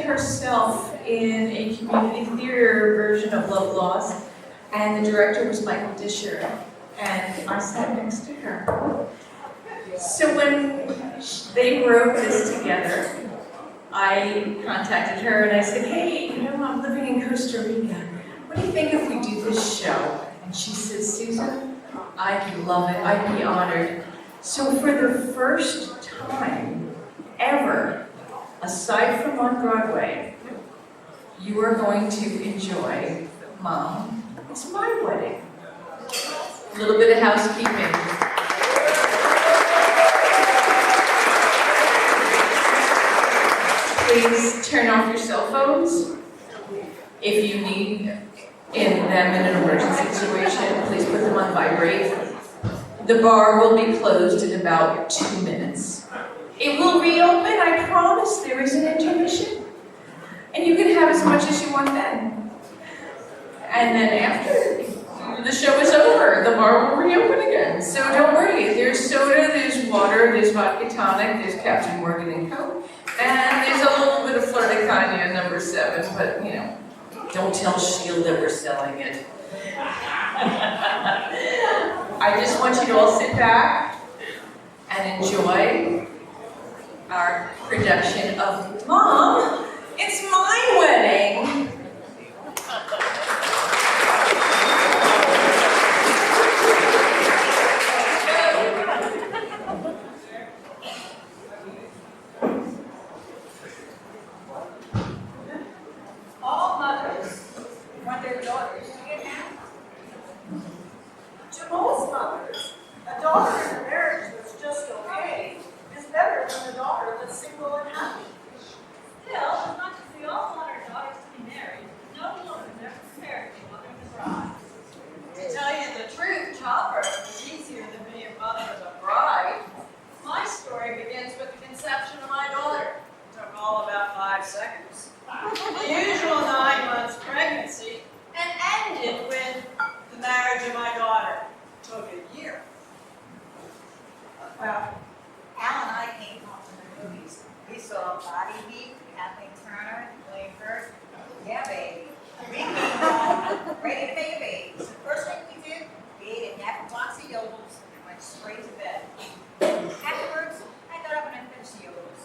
herself in a community theater version of Love Lost, and the director was Michael Disher, and I sat next to her. So when they wrote this together, I contacted her and I said, hey, I'm living in Costa Rica. What do you think if we do this show? And she said, Susan, I'd love it, I'd be honored. So for the first time ever, aside from on Broadway, you are going to enjoy Mom, It's My Wedding. A little bit of housekeeping. Please turn off your cell phones. If you need them in an emergency situation, please put them on vibrate. The bar will be closed in about 2 minutes. It will reopen, I promise. There is an intermission. And you can have as much as you want then. And then after the show is over, the bar will reopen again. So don't worry, there's soda, there's water, there's vodka tonic, there's Captain Morgan and Coke, and there's a little bit of Fleur de Cagna number 7, but don't tell Shield that we're selling it. I just want you to all sit back and enjoy our production of Mom, It's My Wedding. All mothers want their daughters to get married. To most mothers, a daughter in a marriage that's just okay is better than a daughter that's single and happy. Still, as much as we all want our daughters to be married, no woman is ever prepared to be mother of the bride. To tell you the truth, childbirth is easier than being a mother of a bride. My story begins with the conception of my daughter. It took all about 5 seconds. The usual 9 months pregnancy, and ended with the marriage of my daughter. It took a year. Well, Al and I came home from the movies. We saw Body Heat, Kathleen Turner, Blaine First. Yeah, baby. We came home ready to make a baby. So the first thing we did, we ate a half a box of yogurts and went straight to bed. Afterwards, I got up and I finished the yogurts.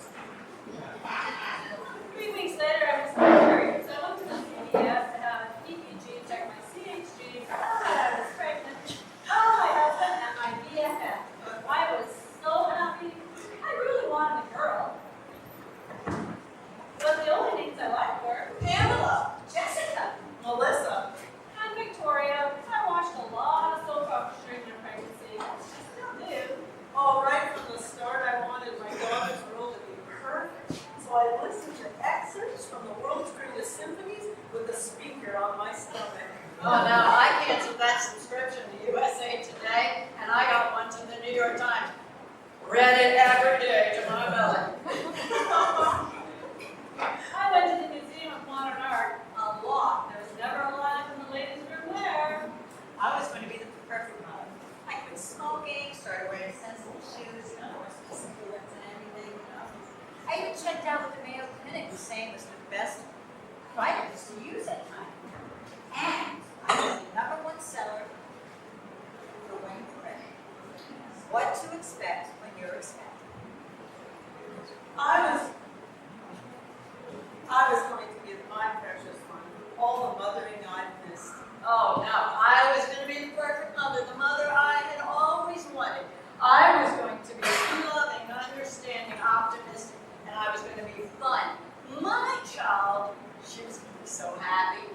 3 weeks later, I was married, so I went to the CVS to have an EPG, check my CHG, found out I was pregnant, told my husband and my BFF. I was so happy. I really wanted a girl. But the only names I liked were Pamela, Jessica Melissa, and Victoria. I watched a lot of soap operas during their pregnancy. I still do. oh, right from the start, I wanted my daughter's role to be perfect. So I listened to excerpts from the world's greatest symphonies with a speaker on my stomach. Oh no, I canceled that subscription to USA Today, and I got one to the New York Times. Read it every day to my belly. I went to the Museum of Modern Art a lot. There was never a line in the ladies' room there. I was going to be the perfect mother. I quit smoking, started wearing sensible shoes, more supplements and everything, I even checked out what the Mayo Clinic was saying was the best vitamins to use at the time. And I was the #1 seller for when you're ready. What to expect when you're expecting. I was going to give my precious one all the mothering I've missed. Oh no, I was going to be the perfect mother, the mother I had always wanted. I was going to be loving, understanding, optimistic, and I was going to be fun. My child, she was going to be so happy.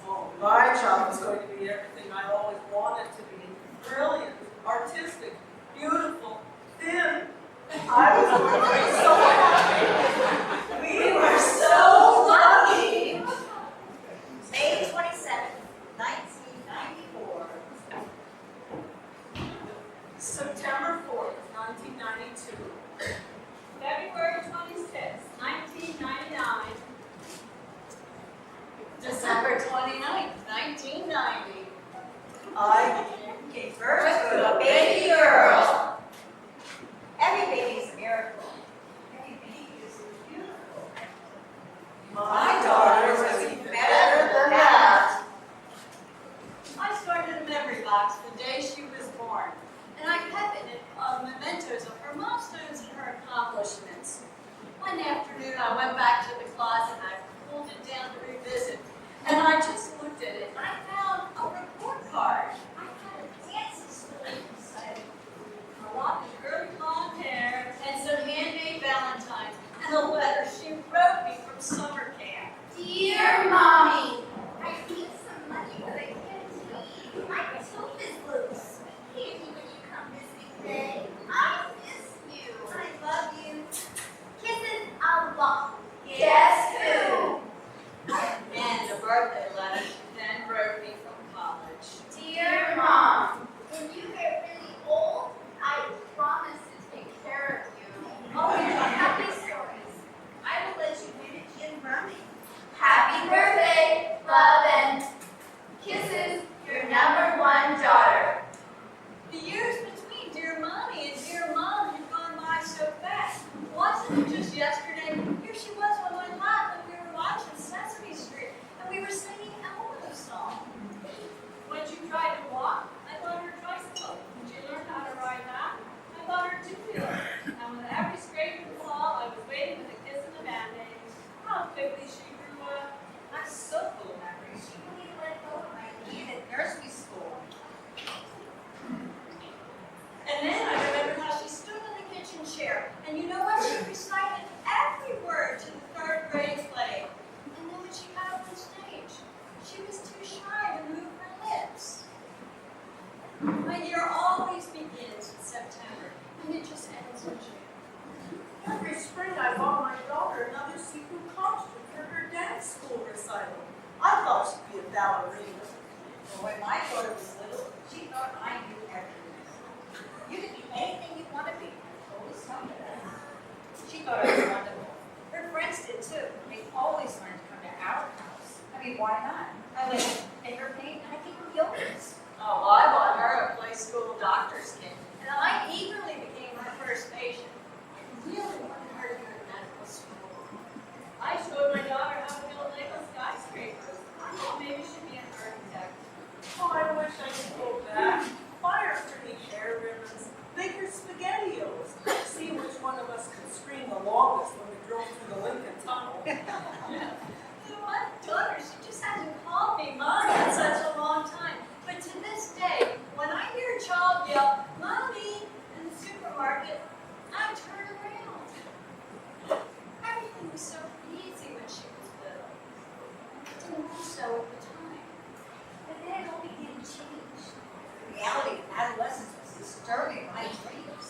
Oh, my child was going to be everything I always wanted to be. Brilliant, artistic, beautiful, thin. I was going to be so happy. We were so lucky. May 27th, 1994. September 4th, 1992. February 26th, 1999. December 29th, 1990. I gave birth to a baby girl. Every baby is a miracle. Every baby is beautiful. My quickly she grew up. I'm so full of memories. She wouldn't even let go of my hand at nursery school. And then I remember how she stood in the kitchen chair, and you know what? She recited every word to the third grade play. And then when she got up on stage, she was too shy to move her lips. My year always begins in September, and it just ends in June. Every spring I bought my daughter another sequin costume for her dance school recital. I thought she'd be a ballerina. But when my daughter was little, she thought I knew everything. You can be anything you want to be. Always tell me that. She thought I was wonderful. Her friends did too. They always wanted to come to our house. I mean, why not? I let them pay her paint and I gave her yogurts. Oh, well, I bought her a play school doctor's kit. And I eagerly became her first patient. I really wanted her to go to medical school. I showed my daughter how to build Lego skyscrapers. I thought maybe she'd be an architect. Oh, I wish I could go back. Fire pretty hair ribbons, bigger SpaghettiOs. See which one of us could scream the longest when we drove through the Lincoln Tunnel. You know what, daughter, she just hasn't called me Mommy in such a long time. But to this day, when I hear a child yell, Mommy, in the supermarket, I turn around. Everything was so easy when she was little. I didn't know so at the time. But then it all began to change. The reality of adolescence was disturbing my dreams.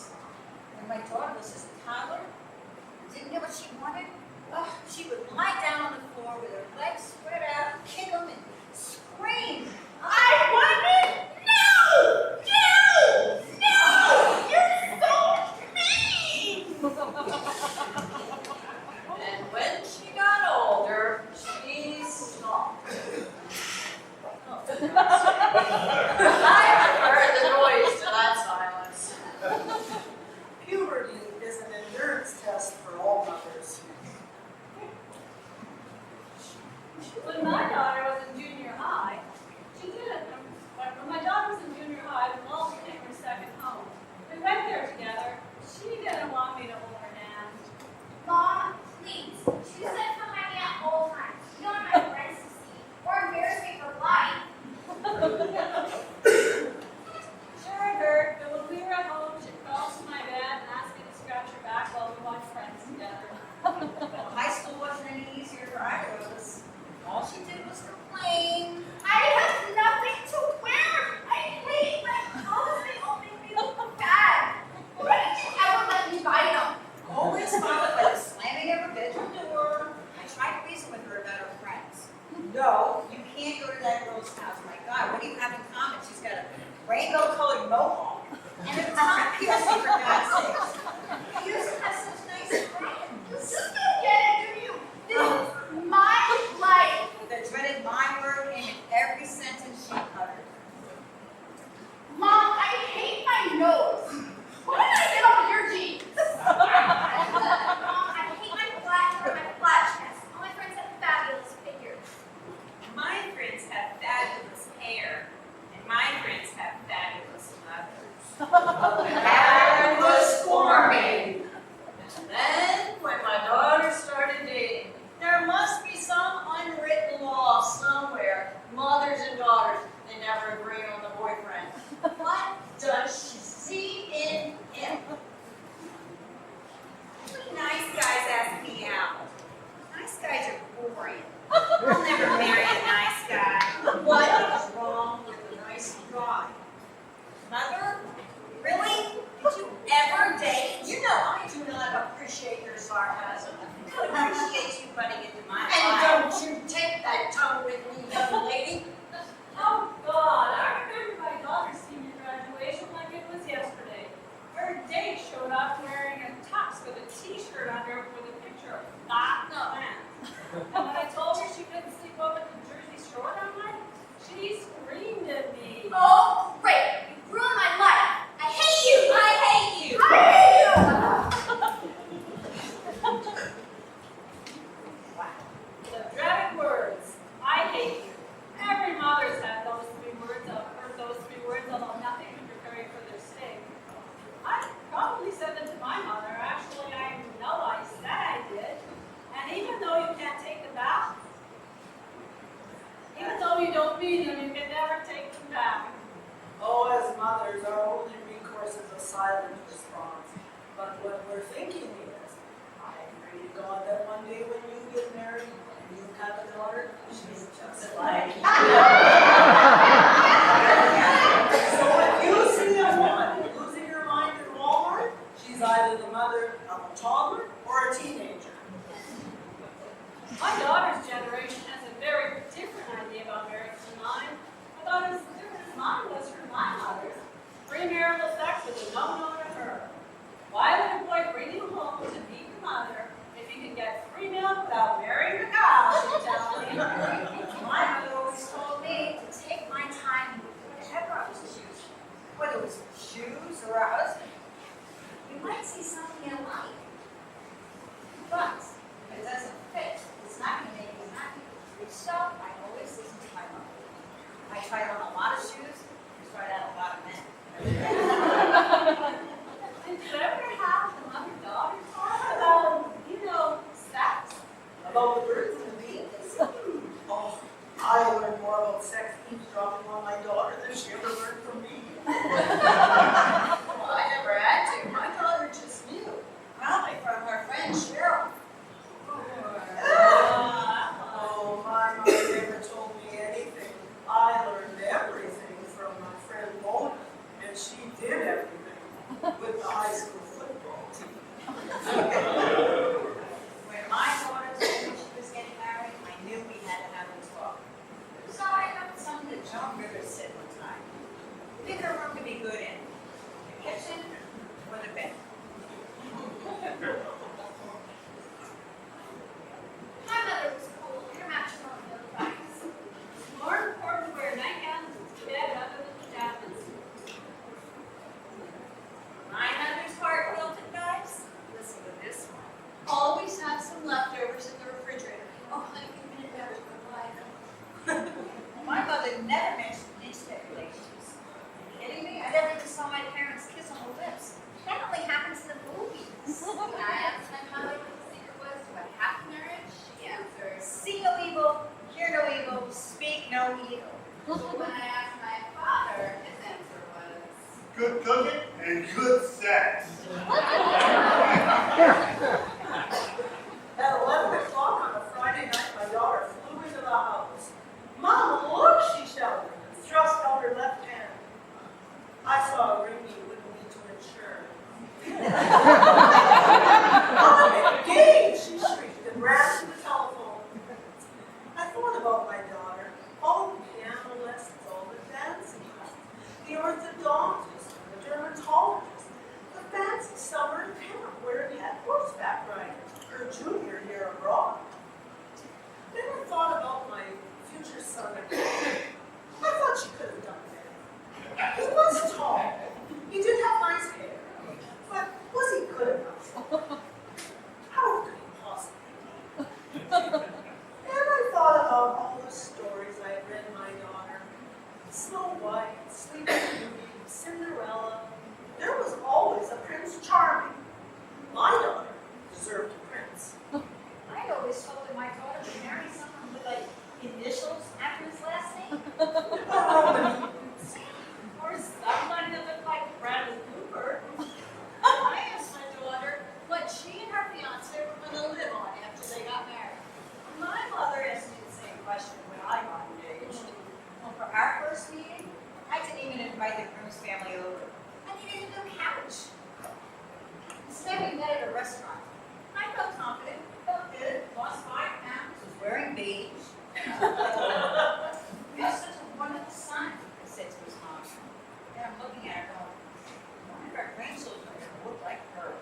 When my daughter was just a toddler, didn't know what she wanted, she would lie down on the floor with her legs spread out, kick them, and scream, I want it now! Now! Now! You're so mean! And when she got older, she stopped. I prefer the noise to that silence. Puberty is an endurance test for all mothers. When my daughter was in junior high, she did it. When my daughter was in junior high, the mall became her second home. We went there together. She didn't want me to hold her hand. Mom, please. She sits behind me at all times. You don't want my friends to see or embarrass me for life. Sure, I heard, but when we were at home, she'd crawl to my bed and ask me to scratch her back while we watched Friends together. Well, high school wasn't any easier for either of us. All she did was complain. I have nothing to wear. I hate my clothes. They all make me look bad. Why did you ever let me buy them? Always followed by the slamming of her bedroom door. I tried to reason with her about her friends. No, you can't go to that girl's house. My God, what do you have in common? She's got a rainbow-colored mohawk and a tongue piercing, for God's sakes. You used to have such nice friends. You just don't get it, do you? This is my life. The dreaded my word came in every sentence she uttered. Mom, I hate my nose. What did I get off of your jeans? Mom, I hate my flat hair and my flat chest. All my friends have fabulous figures. My friends have fabulous hair, and my friends have fabulous mothers. That was for me. And then, when my daughter started dating, there must be some unwritten law somewhere. Mothers and daughters, they never agree on the boyfriend. What does she see in him? Nice guys ask me out. Nice guys are boring. I'll never marry a nice guy. What is wrong with a nice guy? Mother? Really? Did you ever date? You know I do not appreciate your sarcasm. I appreciate you butting into my And life. don't you take that tone with me, young lady. Oh God, I remember my daughter's senior graduation like it was yesterday. Her date showed up wearing a tux with a t-shirt under it with a picture of not plans. And when I told her she couldn't sleep over the Jersey Shore that night, she screamed at me. Oh, great. You ruined my life. I hate you. I hate you. I hate you. The dreaded words, I hate you. Every mother's had those three words, although nothing could prepare you for their sting. I probably said them to my mother. Actually, I know I said I did. And even though you can't take take them back? Even though you don't need them, you can never take them back. Oh, as mothers, our only recourse is a silent response. But what we're thinking is, I pray to God that one day when you get married and you have a daughter, she's just like you. So if you see a woman losing her mind in Walmart, she's either the mother of a toddler or a teenager. My daughter's generation has a very different idea about marriage than mine. I thought it was as different as mine was from my mother's. Premarital sex was a no-no to her. Why would a boy bring you home to meet your mother if he can get free milk without marrying the cow, she tells me? My mother always told me to take my time with whatever I was choosing, whether it was shoes or a husband. You might see something you like, but if it doesn't fit, it's not going to make you happy. So I always listen to my mother. I tried on a lot of shoes, I tried out a lot of men. Did you ever have the mother-daughter talk about, sex? About the birds and the bees? Oh, I learned more about sex eavesdropping on my daughter than she ever learned from me. Well, I never had to. My daughter just knew, probably from her friend Cheryl. Oh, my mother never told me anything. I learned everything from my friend Mona, and she did everything with the high school football team. When my daughter told me she was getting married, I knew we had to have a talk. So I got something that Joan Rivers said one time. Pick a room to be good in, the kitchen or the bed. My mother was cool. Her matrimonial advice. It's more important to wear nightgowns to bed rather than pajamas. My mother's heartfelt advice, listen to this one. Always have some leftovers in the refrigerator. Oh, honey, you've been in better for life. My mother never mentioned intimate relations. Are you kidding me? I never even saw my parents kiss on the lips. That only happens in the movies. When I asked my mother what the secret was to a happy marriage, she answered. See no evil, hear no evil, speak no evil. When I asked my father, his answer was. Good cooking and good sex. At 11 o'clock on a Friday night, my daughter flew into the house. Mama, look, she shouted, and thrust out her left hand. I saw a ring you wouldn't need to insure. I'm engaged, she shrieked and ran to the telephone. I thought about my daughter, all the piano lessons, all the dancing classes, the orthodontist, the dermatologist, the fancy summer camp where we had horseback riding, her junior year abroad. Then I thought about my future son again. I thought she could have done better. He was tall. He did have nice hair. But was he good enough? How could he possibly be? And I thought about all the stories I had read my daughter. Snow White, Sleeping Beauty, Cinderella. There was always a Prince Charming. My daughter deserved a prince. I always hoped that my daughter would marry someone with like initials after his last name. Or somebody that looked like Bradley Cooper. I asked my daughter what she and her fiance were going to live on after they got married. My mother asked me the same question when I got engaged. Well, for our first meeting, I didn't even invite the groom's family over. I needed a new couch. Instead, we met at a restaurant. I felt confident, felt good, lost 5 pounds, was wearing beige. You have such a wonderful son, I said to his mom. And I'm looking at her going, one of our grandchildren are going to look like her.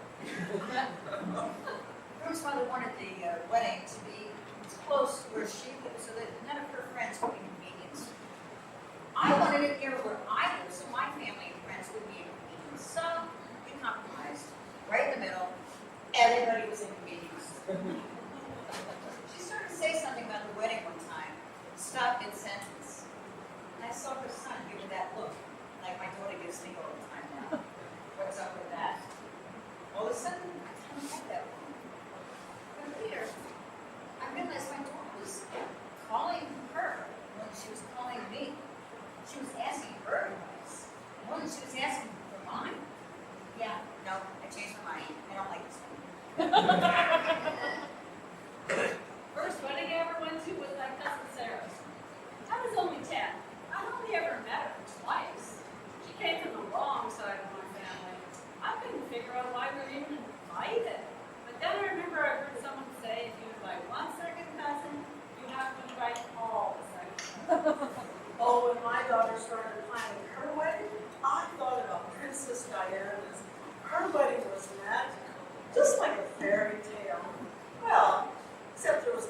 Groom's mother wanted the wedding to be as close to where she lived so that none of her friends would be inconvenienced. I wanted it near where I live so my family and friends would be inconvenienced. So we compromised. Right in the middle, everybody was inconvenienced. She started to say something about the wedding one time, stopped mid-sentence. And I saw her son give her that look, like my daughter gives me all the time now. What's up with that? All of a sudden, I kind of like that woman. But later, I realized my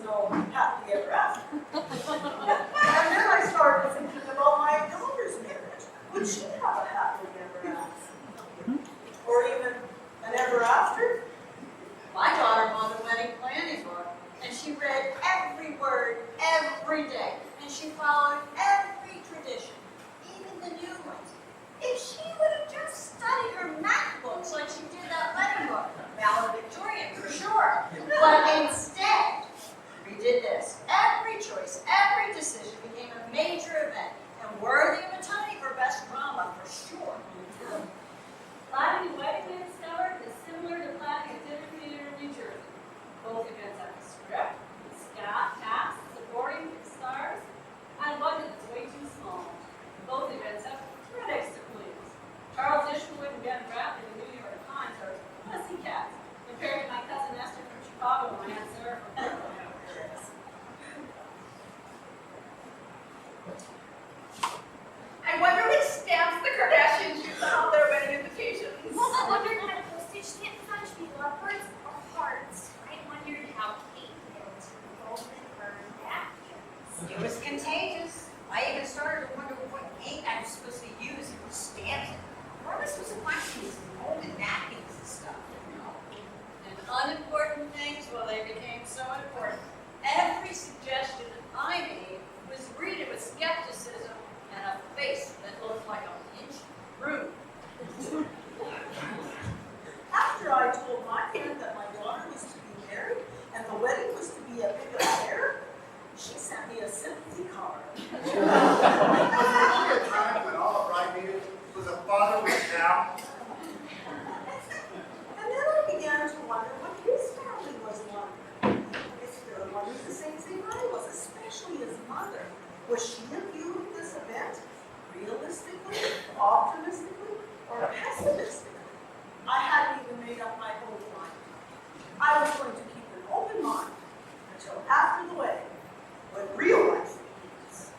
no happily ever after. And then I started thinking about my daughter's marriage. Would she have a happily ever after? Or even an ever after? My daughter bought a wedding planning book, and she read every word every day, and she followed every tradition, even the new ones. If she would have just studied her math books like she did that wedding book, valedictorian for sure. But instead, we did this. Every choice, every decision became a major event, and worthy of a Tony for best drama for sure. Planning a wedding, I discovered, is similar to planning a dinner theater in New Jersey. Both events have a script, cast, supporting stars, and one that's way too small. Both events have critics to please. Charles Ishmael and Ben Rapp in the New York Times are pussycats, compared to my cousin Esther from Chicago and my Aunt Sarah from Brooklyn. I wonder which stamps the Kardashians use on their wedding invitations. I wondered how to postage stamp design should be lovebirds or hearts. I wondered how Kate built golden bird napkins. It was contagious. I even started to wonder what ink I was supposed to use for stamps. Where was I supposed to find these golden napkins and stuff? And unimportant things, well, they became so important. Every suggestion that I made was greeted with skepticism and a face that looked like a pinched broom. After I told my friend that my daughter was to be married and the wedding was to be a big affair, she sent me a sympathy card. Was there really a time when all I needed was a father with a cow? And then I began to wonder what his family was like. If their one was the same thing I was, especially his mother. Was she viewing this event realistically, optimistically, or pessimistically? I hadn't even made up my whole mind. I was going to keep an open mind until after the wedding, when real life begins.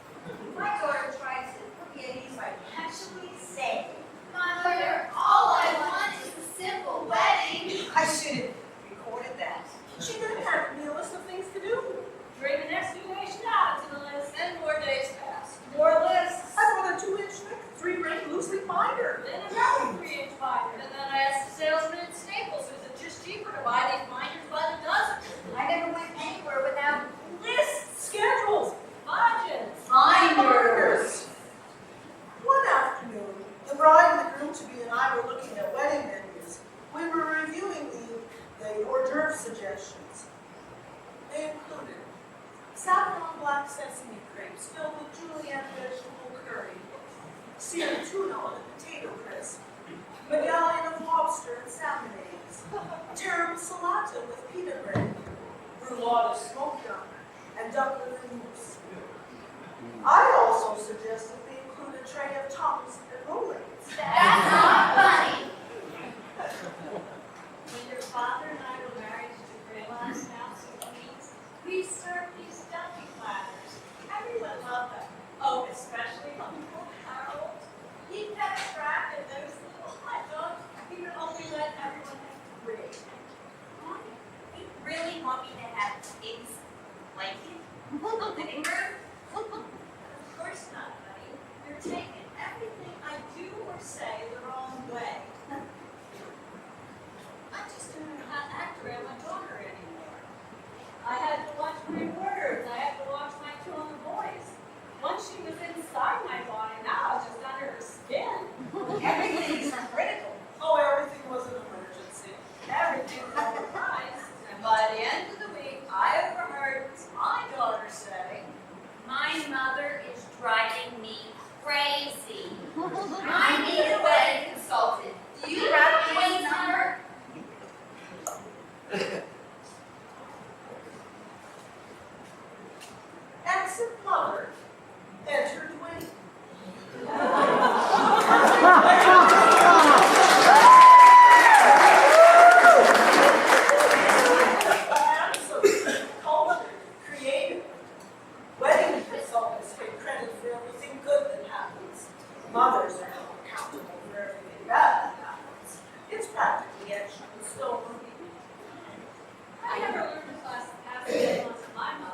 My daughter tried to put me at ease by actually saying, Mother, all I want is a simple wedding. I should have recorded that. She then handed me a list of things to do. Bring the next new nation out to the list. And more days passed. More lists. I bought a 2-inch thick, 3-ring loose-leaf binder. Then another 3-inch binder. And then I asked the salesman at Staples, is it just cheaper to buy these binders by the dozen? I never went anywhere without lists, Schedules. Budgets. binders. One afternoon, the bride and the groom-to-be and I were looking at wedding menus. We were reviewing the hors d'oeuvre suggestions. They included saffron black sesame crepes filled with julienne vegetable curry, seared tuna on a potato crisp, medallion of lobster and salmon eggs, tiramisalata with peanut bread, roulade of smoked duck, and duckling and mousse. I also suggested they include a tray of tongues and rollings. That's not funny. When your father and I were married to grandma's house in Queens, we served these dumpling platters. Everyone loved them. Oh, especially Uncle Harold. He kept track of those little hot dogs. He would only let everyone have 3. Mommy, you really want me to have pigs like you? Living room? Of course not, honey. You're taking everything I do or say the wrong way. I just don't know how to act around my daughter anymore. I had to watch my words. I had to watch my tone of voice. Once she was inside my body, now I was just under her skin. Everything is critical. Oh, everything was an emergency. Everything was on the rise. And by the end of the week, I overheard my daughter say, My mother is driving me crazy. I need a wedding consultant. Do you have Dwayne's number? Absent mother entered Dwayne. Handsome, cultured, creative. Wedding consultants take credit for everything good that happens. Mothers are held accountable for everything bad that happens. It's practically etched in stone. I never learned a class to pass it on to my mom.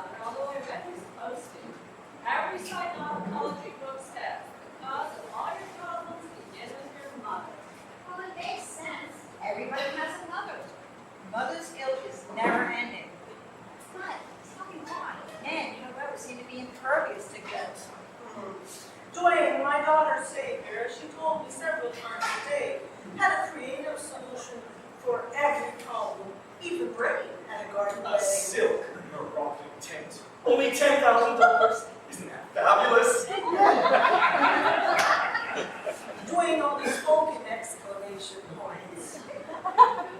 Savior, she told me several times a day, had a creative solution for every problem. Even Brady had a garden A wedding. silk Moroccan tent. Only $10,000. Isn't that fabulous? Doing all these spoken exclamation points.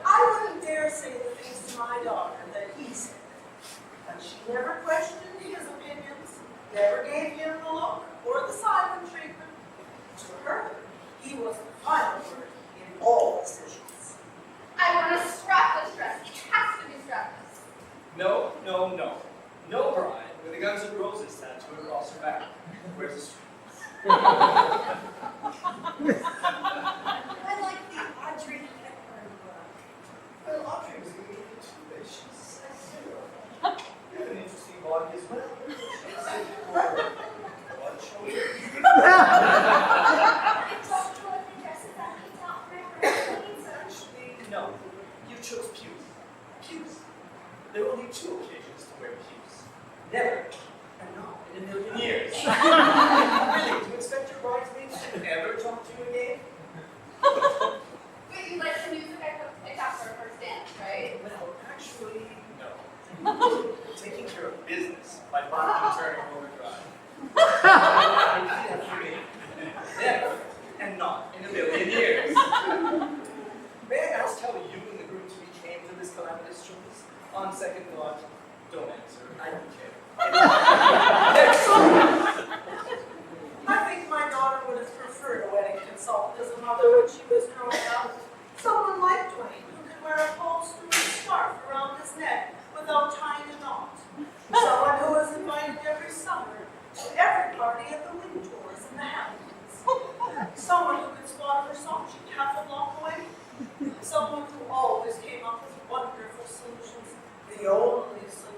I wouldn't dare say the things to my daughter that he said. But she never questioned his opinions, never gave him the look or the silent treatment. To her, he was the final word in all decisions. I want a strapless dress. It has to be strapless. No, no, no. No bride with a Guns N' Roses tattoo across her back. Where's the strings? I like the Audrey Hepburn book. Well, Audrey was going to get too, but she's a zero. You have an interesting body as well. She's one shoulder. I don't know what the dresses that he taught my friends. Actually, no. You chose pews. Pews. There are only 2 occasions to wear pews. Never. And not in a million years. Really, do you expect your bridesmaids to ever talk to you again? Wait, you like the music I picked for our first dance, right? Well, actually, no. Taking care of business by buying and turning overdrive. Never, and not in a million years. May I ask how you and the groom to be came to this calamitous choice? On second thought, don't answer. I don't care. Next. I think my daughter would have preferred a wedding consultant as a mother when she was growing up. Someone like Dwayne who could wear a holster and scarf around his neck without tying a knot. Someone who was invited every summer to every party at the wind tours in the Hamptons. Someone who could spot her song sheet half a block away. Someone who always came up with wonderful solutions, the only solution.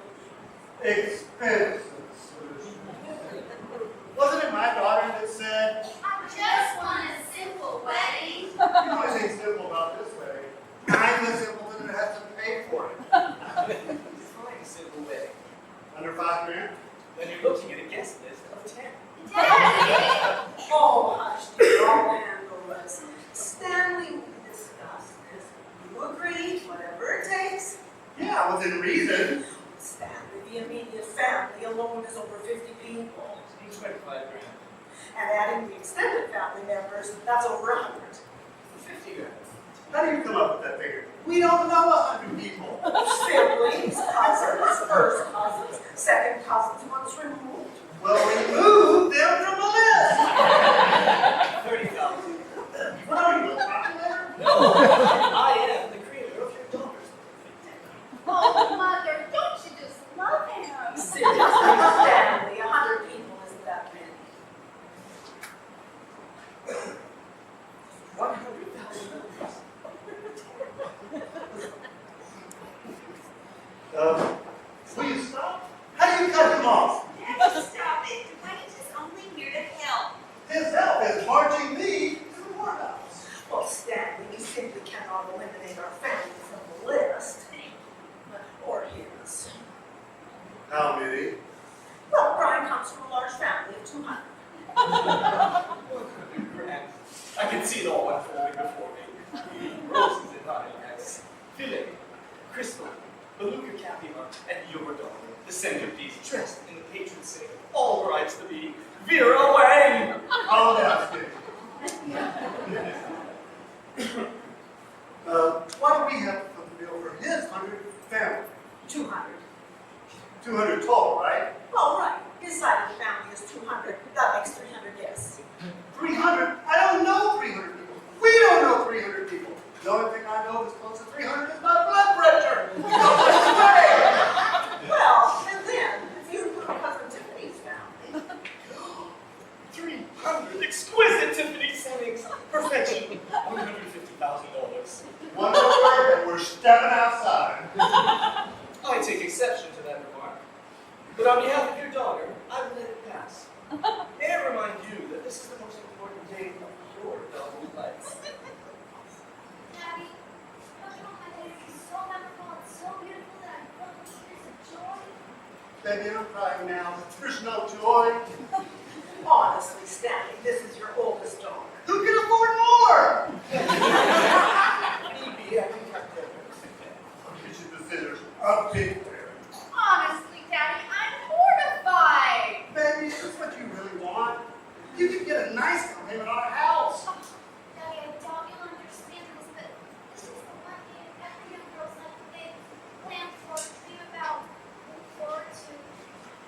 Expensive solution. Wasn't it my daughter that said, I just want a simple wedding. you know anything simple about this wedding? I'm the simpleton that has to pay for it. Define a simple wedding. Under $5 grand? Then you're looking at a guest list of 10. Daddy! Oh, hush, dear, I'll handle this. Stanley, we discussed this. You agreed, whatever it takes. Yeah, within reason. Stanley, the immediate family alone is over 50 people. 25 grand. And adding the extended family members, that's over 100. 50 grand. How do you come up with that figure? We don't know 100 people. Siblings, cousins, first cousins, second cousins once removed. Well, remove them from the list. 30,000. What are you, a calculator? No, I am the creator of your daughter's Oh, mother, don't you just love him? Seriously, Stanley, 100 people isn't that many. $100,000. Will you stop? How do you cut him off? Never stop it. Dwayne is only here to help. His help is marching me to the courthouse. Well, Stanley, we simply cannot eliminate our family from the list. Or his. How many? Well, Brian comes from a large family of 200. 100 grand. I can see it all unfolding before me. Roses and lilacs, filet, crystal, beluga caviar, and your daughter, the centerpiece, dressed in the patron saint of all rights to be, Vera Wang! Oh, that's good. What do we have to fulfill for his 100 family? 200. 200 total, right? Oh, right. His side of the family is 200. That makes 300 yes. 300? I don't know 300 people. We don't know 300 people. The only thing I know that's close to 300 is my blood pressure. Well, and then, if you include cousin Tiffany's family, 300 exquisite Tiffany settings. Perfection. $150,000. One more word and we're stepping outside. I take exception to that remark. But on behalf of your daughter, I will let it pass. May I remind you that this is the most important day of your double life. Daddy, don't you know my wedding is so memorable and so beautiful that I felt tears of joy? Baby, I'm crying now, but there's no joy. Honestly, Stanley, this is your oldest daughter. Who can afford more? Maybe I can cut them. I'll get you the scissors. A big pair. Honestly, Daddy, I'm mortified. Baby, is this what you really want? You can get a nice down payment on a house. Daddy, I doubt you'll understand this, but this is the one thing every young girl's life they plan for, dream about, look forward to.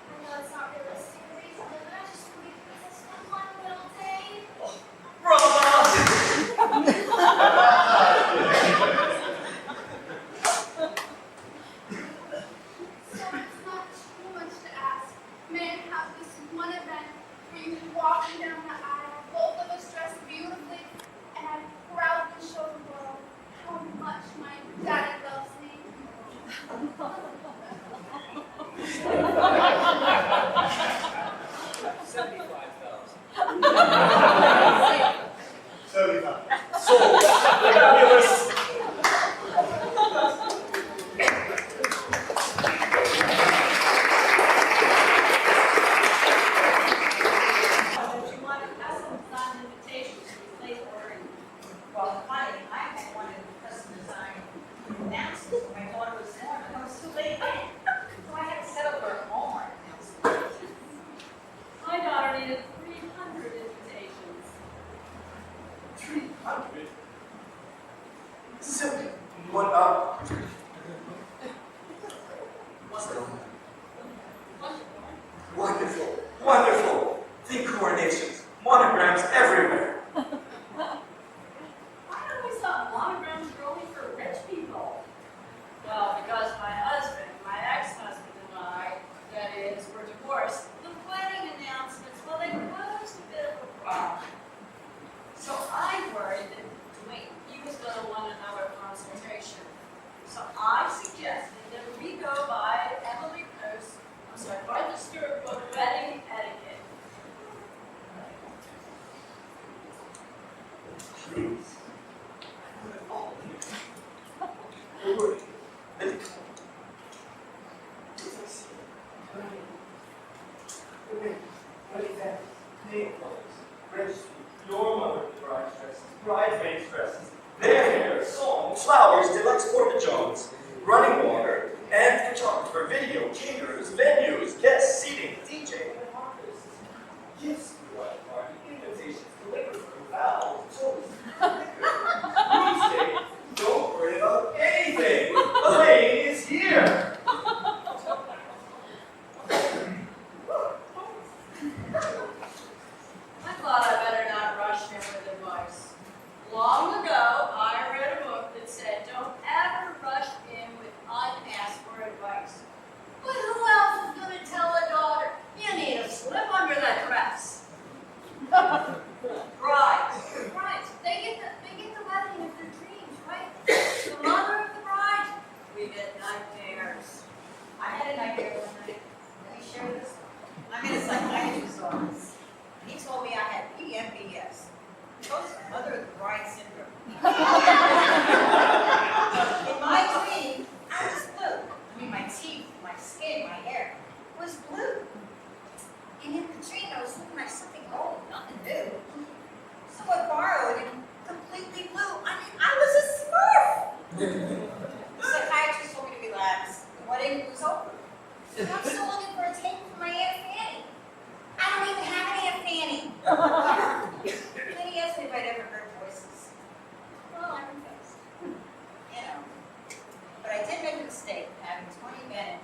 I know it's not realistic or reasonable, but I just want to be a princess for one little day. So it's not too much to ask. May I have this one event where you can walk me down the aisle, both of us dressed beautifully, and I proudly show the world how much my daddy loves me. $75,000. Sold. Fabulous. If you want to custom design invitations, you place ordering. Well, funny, I had one of the custom design announcements when my daughter was born, and I was too late. So I had to set up her Walmart announcement. My daughter needed 300 invitations. 300. Silly. Wonderful. Wonderful. Think coronations. Monograms everywhere. I always thought monograms were only for rich people. Well, because my husband, my ex-husband and I, that is, were divorced, the wedding announcements, well, they posed a bit of a problem. So I worried that Dwayne, he was going to want another consultation. So I suggested that we go by Emily Post's, by the Stewart book, Wedding Etiquette. Please. Oh, Lord. Your mother, bride dresses, bridesmaids dresses, their hair, songs, flowers, deluxe porta-johns, running water, and photographer, video, caterers, venues, guests, seating, DJ, and artists. Gifts for the wedding party, invitations, calligraphy, vows, toasts, liquor. We say, don't worry about anything. Elaine is here. I thought I better not rush him with advice. Long ago, I read a book that said, don't ever rush in with unasked for advice. But who else is going to tell a daughter, you need a slip under that dress? Brides, they get the wedding of their dreams, right? The mother of the bride, we get nightmares. I had a nightmare one night. Let me share this. I'm in a psychiatrist's office. He told me I had PMBS. Post mother of the bride syndrome. In my dream, I was blue. I mean, my teeth, my skin, my hair was blue. And in the dream, I was looking like something old, nothing new. Someone borrowed and completely blue. I mean, I was a Smurf. The psychiatrist told me to relax. The wedding was over. I'm still looking for a tape from my Aunt Fanny. I don't even have an Aunt Fanny. Then he asked me if I'd ever heard voices. Well, I confessed. You know. But I did make a mistake of having 20 men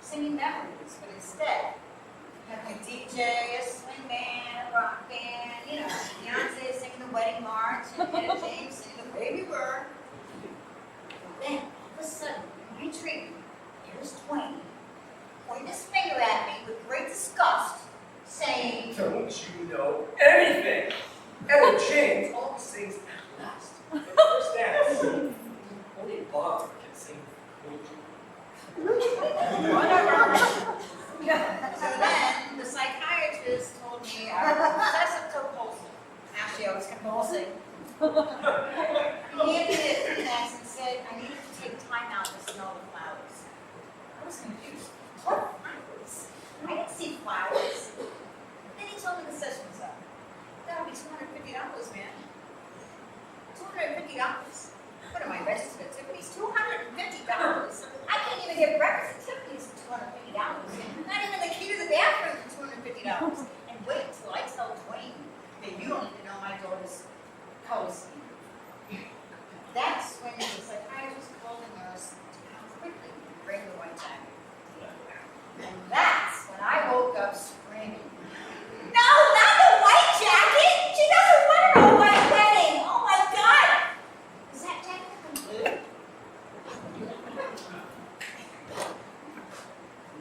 singing memories, but instead, having a DJ, a swing band, a rock band, you know, Beyonce singing the wedding march, and Etta James singing the baby bird. Then, all of a sudden, in my dream, here's Twain, pointing his finger at me with great disgust, saying, Don't you know anything? Ella James always sings at last. The first dance. Only Bob can sing. whatever. So then, the psychiatrist told me I was obsessive compulsive. Actually, I was compulsive. He handed me a Kleenex and said I needed to take time out to smell the flowers. I was confused. What? cakes. I didn't see flowers. Then he told me the session was up. That'll be $250, man. $250. What am I registered at Tiffany's? $250. I can't even get breakfast at Tiffany's for $250. Not even the key to the bathroom for $250. And wait till I tell Dwayne that you don't even know my daughter's color scheme. That's when the psychiatrist called the nurse to come quickly and bring the white jacket. And that's when I woke up screaming. No, not the white jacket! She doesn't want her white wedding! Oh my God! Is that jacket blue?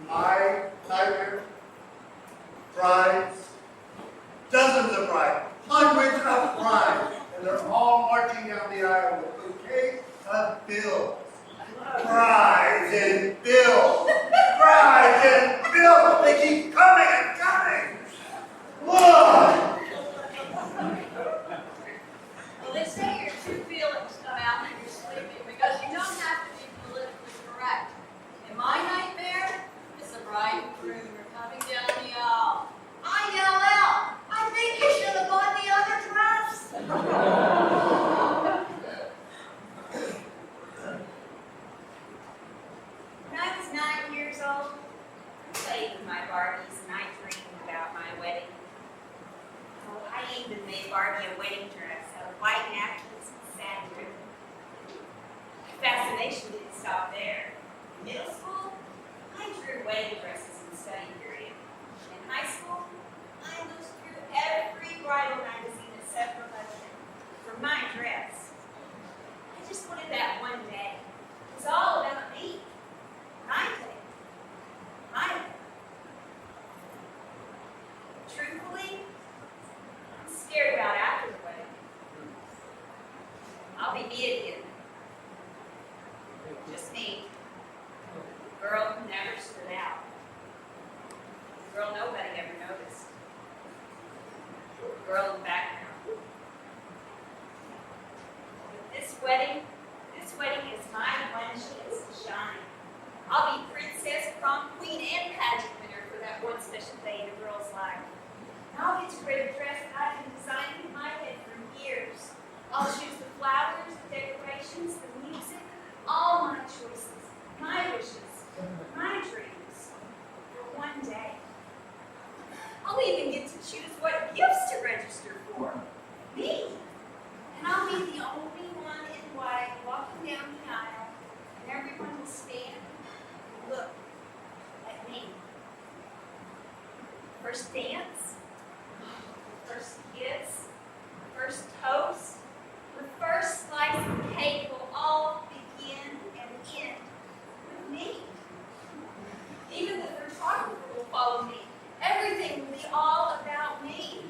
My nightmare, brides, dozens of brides, hundreds of brides, and they're all marching down the aisle with bouquets of bills. Brides and bills, brides and bills, they keep coming and coming. Whoa! Well, they say your true feelings come out when you're sleeping because you don't have to be politically correct. In my nightmare, it's the bride and groom are coming down the aisle. I yell out, I think you should have bought the other dress. When I was 9 years old, I played with my Barbies and I dreamed about my wedding. Oh, I even made Barbie a wedding dress out of white napkins and satin ribbon. My fascination didn't stop there. In middle school, I drew wedding dresses in study period. In high school, I looked through every bridal magazine except for husband for my dress. I just wanted that one day. It was all about me. My day. My day. Truthfully, I'm scared about after the wedding. I'll be me again. Just me. The girl who never stood out. The girl nobody ever noticed. The girl in the background. But this wedding is my one chance to shine. I'll be princess, prom queen, and pageant winner for that one special day in a girl's life. And I'll get to wear the dress that I've been designing in my head for years. I'll choose the flowers, the decorations, the music, all my choices, my wishes, my dreams, for one day. I'll even get to choose what gifts to register for. Me. And I'll be the only one in white walking down the aisle, and everyone will stand and look at me. First dance, first kiss, first toast, the first slice of cake will all begin and end with me. Even the photographer will follow me. Everything will be all about me.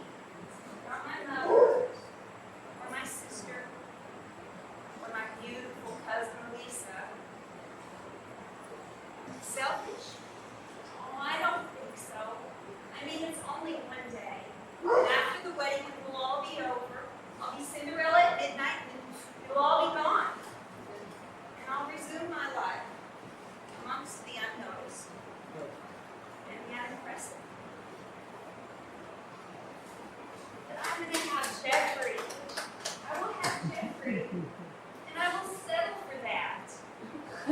Not my mother, or my sister, or my beautiful cousin Lisa. Selfish? Oh, I don't think so. I mean, it's only one day. And after the wedding, it will all be over. I'll be Cinderella at midnight, and it'll all be gone. And I'll resume my life amongst the unnoticed and the unimpressive. But I'm going to have Jeffrey. I will have Jeffrey. And I will settle for that. A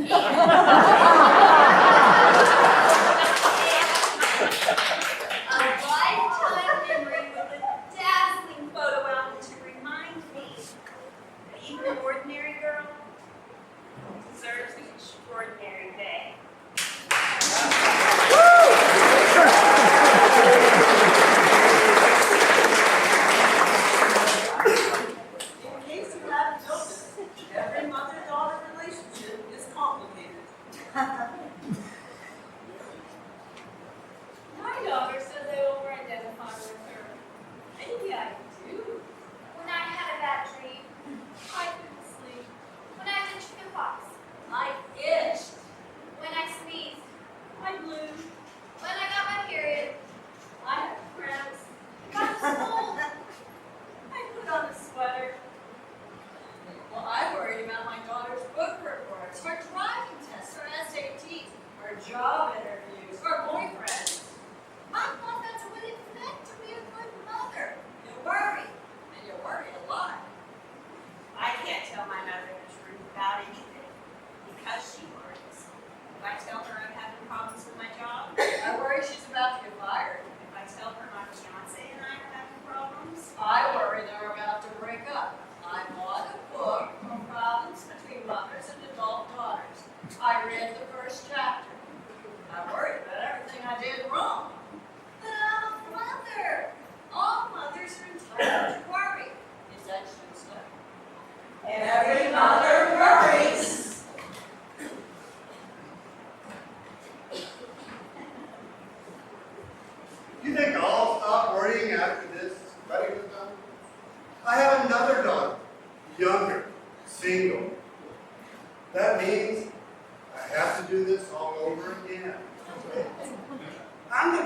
lifetime memory with a dazzling photo album to remind me that even an ordinary girl deserves an extraordinary day. In case you haven't noticed, every mother-daughter relationship is complicated. My daughter said they over-identify with her. Maybe I do. When I had a bad dream, I couldn't sleep. when I had chicken pox, I itched. when I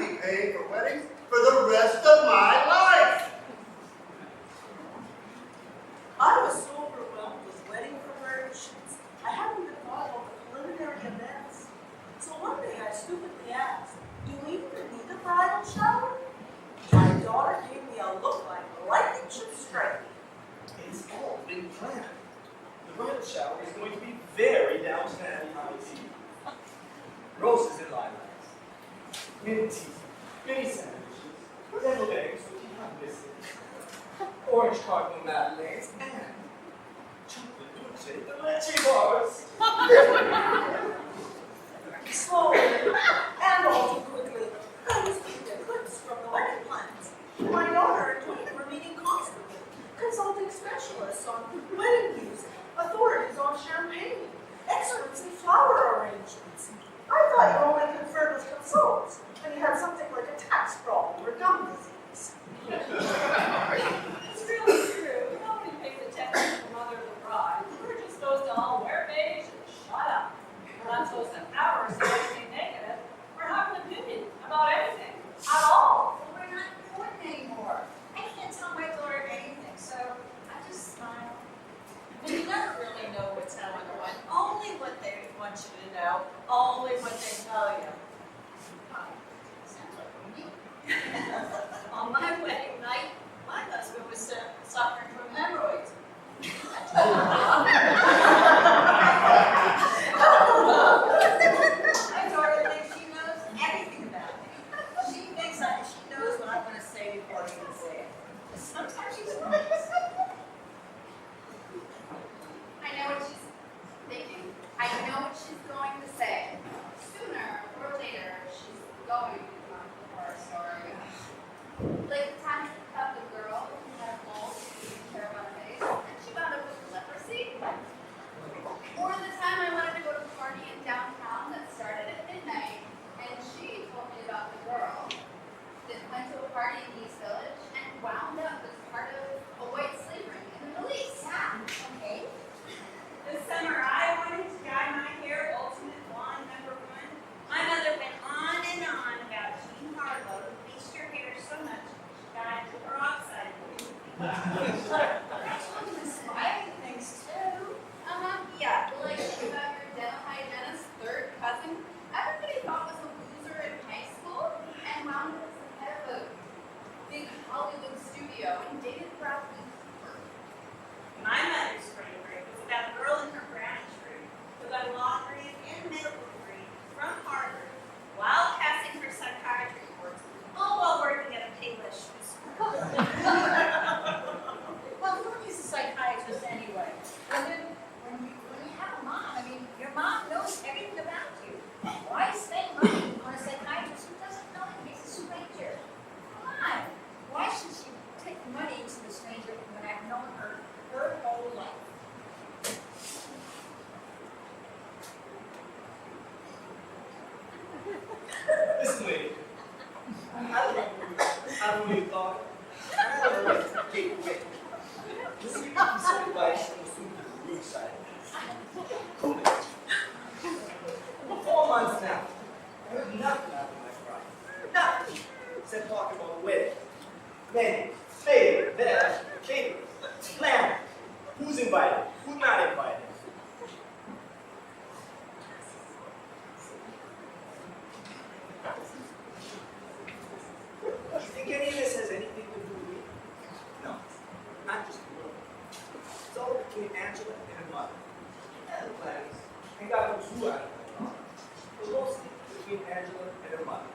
be paying for weddings for the rest of my life. I was so overwhelmed with wedding preparations, I hadn't even thought about the preliminary events. So one day I stupidly asked, do we even need a bridal shower? My daughter gave me a look like lightning should strike me. It's all been planned. The bridal shower is going to be very downtown high tea. Roses and lilacs, mint tea, mini sandwiches, deviled eggs with pecan biscuits, orange cardinal madeleines, and chocolate dulce de leche bars. Slowly, and all too quickly, I was getting a glimpse from the wedding plans. My daughter and Dwayne were meeting constantly, consulting specialists on wedding music, authorities on champagne, experts in flower arrangements. I thought you only conferred with consultants when you had something like a tax problem or gum disease. It's really true. Nobody pays attention to the mother of the bride. We're just supposed to all wear beige and shut up. We're not supposed to ever say anything negative or have an opinion about anything at all. Well, we're not important anymore. I can't tell my daughter anything, so I just smile. And you never really know what's telling one. Only what they want you to know. Only what they tell you. Sounds like me. On my wedding night, my husband was suffering from hemorrhoids. My daughter thinks she knows everything about me. She thinks that she knows what I'm going to say before I even say it. Sometimes she's right. I know what she's thinking. I know what she's going to say. Sooner or later, she's going to come to her story. Like the time she cut the girl who had a mole taking care of her face, and she wound up with leprosy. Or the time I wanted to go to a party in downtown that started at midnight, and she told me about the girl that went to a party in East Village and wound up as part of a white slave ring in the Middle East. Yeah, okay. This summer I wanted to dye my hair ultimate blonde #1. My mother went on and on about Jean Harlow who bleached her hair so much she dyed the peroxide. I told you inspiring things too. Yeah, like about your dental hygienist's third cousin. Everybody thought was a loser in high school and wound up as the head of a big Hollywood studio and dated Bradley Cooper. My mother's spring break was about a girl in her brownish room who got a law degree and medical degree from Harvard while passing her psychiatry course, all while working at a Payless shoe store. Well, who needs a psychiatrist anyway? When you have a mom, I mean, your mom knows everything about you. Why spend money on a psychiatrist who doesn't know you? He's a stranger. Come on. Why should she take money to the stranger when I've known her whole life? Listen, lady. I've only thought. I don't know what to take away. This is some advice from the super rude side. For 4 months now, I heard nothing out of my bride. Nothing. Except talking about the wedding. Menu, favor, there, caterers, glamour. Who's invited? Who's not invited? Do you think any of this has anything to do with me? No, not just a little. It's all between Angela and her mother. And the plans, and God knows who I don't know. But mostly between Angela and her mother.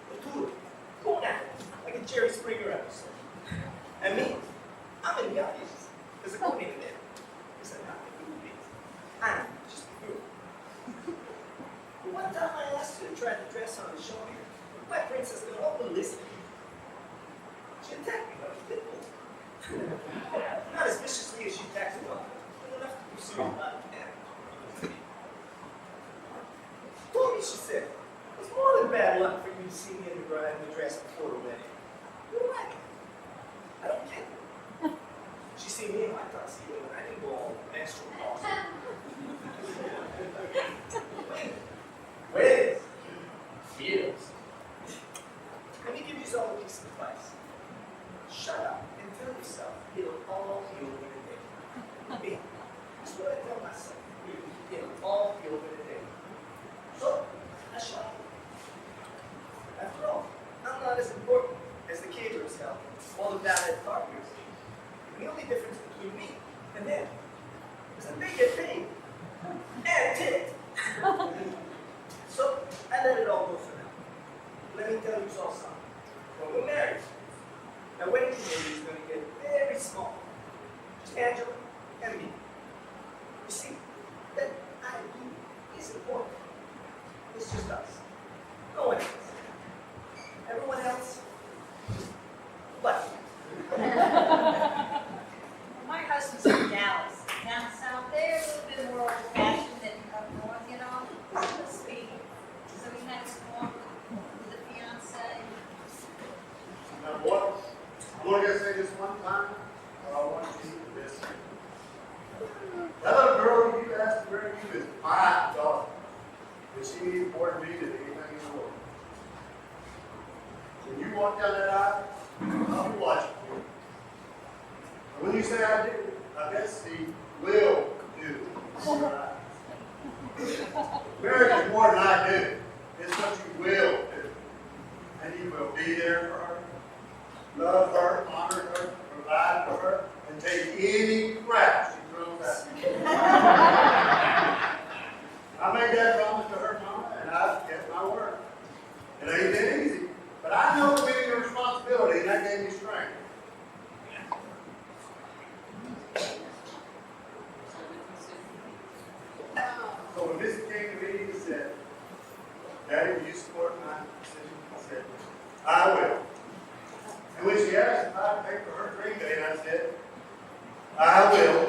The two of them, going at it, like a Jerry Springer episode. And me, I'm in the audience. There's a coordinator there. It's not the movies. I'm just a girl. But one time I asked her to try to dress on the show here. My princess got all ballistic. She attacked me like a pit bull. Not as viciously as she attacked her mother, but enough to pursue me by the hand. Told me, she said, it's more than bad luck for you to see me in the bride in the dress before the wedding. You're right. I don't get it. She seen me in my tuxedo and I didn't go home with menstrual cloth. Weddings. Feels. me give you all a piece of advice. Shut up and tell yourself it'll all heal in a day. Me, that's what I tell myself. It'll all heal in a day. So, I shut up. After all, I'm not as important as the caterers help, all the valet partners. The only difference between me and them is that they get paid and tipped. So, I let it all go for now. Let me tell you all something. When we're married, our wedding committee is going to get very small. Just Angela and me. You see, that I is important. It's just us. No one else. Everyone else, left. My husband's from Dallas. Down south, they're a little bit more old-fashioned than up north, you know. Sweet. So we had to go on with the fiance. Now, boy, I'm only gonna say this one time, but I want you to listen. That little girl you asked to marry you is my daughter. And she means more to me than anything in the world. When you walk down that aisle, I'll be watching you. And when you say I do, I bet she will do. Marriage is more than I do. It's what you will do. And you will be there for her, love her, honor her, provide for her, and take any crap she throws at you. I made that promise to her mama, and I've kept my word. It ain't been easy, but I know the meaning of responsibility, and that gave me strength. So when Missy came to me and said, Daddy, will you support my decision? I said, I will. And when she asked if I'd pay for her dream day, I said, I will.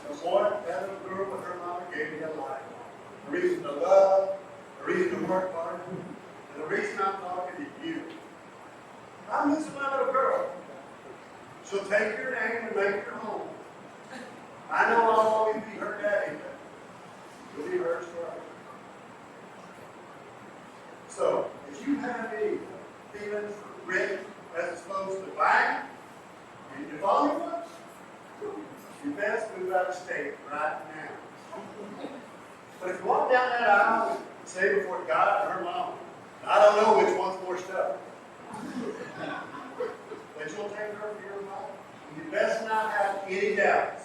The boy, that little girl with her mama gave me a life. A reason to love, a reason to work hard, and the reason I'm talking to you. I'm missing my little girl. She'll take your name and make your home. I know I'll always be her daddy, but you'll be hers forever. So, if you have any feelings for grit as opposed to bang, and you follow me, you best move out of state right now. But if you walk down that aisle and say before God and her mama, I don't know which one's more stuff, that you'll take her for your mom, you best not have any doubts.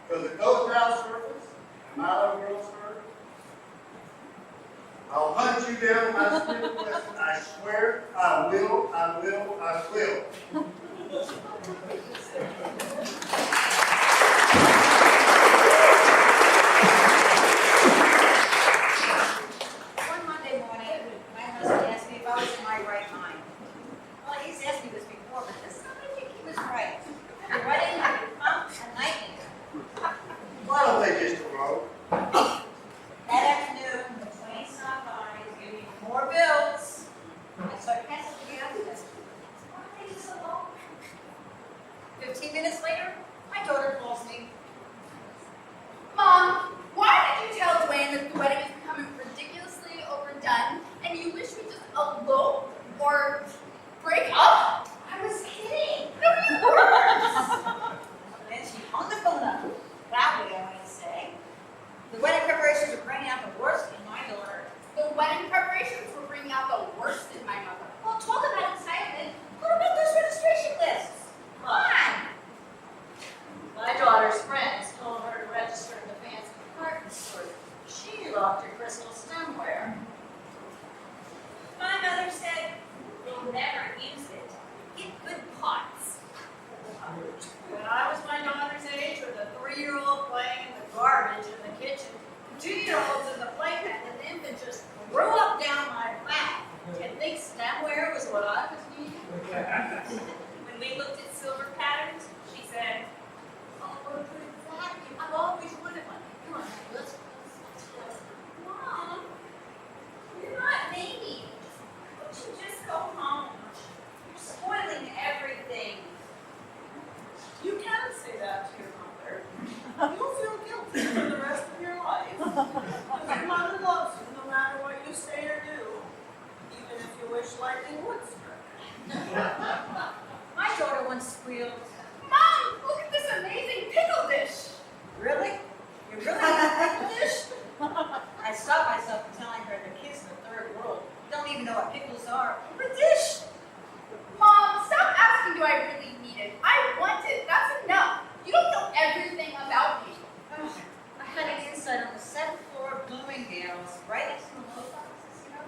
Because if those doubts surface, and my little girl's hurt, I'll hunt you down in my spirit question. I swear I will, I will, I will. One Monday morning, my husband asked me if I was in my right mind. Well, he's asked me this before, but this time I think he was right. The wedding had become a nightmare. Why don't they just roll? That afternoon, the train stopped by, gave me more bills. I sarcastically asked this, why are they so long? 15 minutes later, my daughter calls me. Mom, why did you tell Dwayne that the wedding is becoming ridiculously overdone and you wish we just elope or break up? I was kidding. No, you weren't. Then she hung the phone up. Loudly, I might say. The wedding preparations were bringing out the worst in my daughter. The wedding preparations were bringing out the worst in my mother. Well, talk about excitement. What about those registration lists? Come on. My daughter's friends told her to register in the fancy department store. She loved her crystal stemware. My mother said, we'll never use it. Get good pots. When I was my daughter's age, with a 3-year-old playing in the garbage in the kitchen, 2-year-olds in the playpen, and the infant just grew up down my back. Do you think stemware was what I was needing? When we looked at silver patterns, she said, Oh, exactly. I've always wanted one. Come on, let's go. Mom, you're not maybe. Why don't you just go home? You're spoiling everything. You can say that to your mother. You'll feel guilty for the rest of your life. Because your mother loves you no matter what you say or do. lightning would strike. My daughter once squealed, Mom, look at this amazing pickle dish. "Really? You really have a pickle dish?" I stopped myself from telling her the kids in the third world don't even know what pickles are. A dish! Mom, stop asking do I really need it. I want it. That's enough. You don't know everything about me. I had an insight on the 7th floor of Bloomingdale's, right next to the post offices, you know?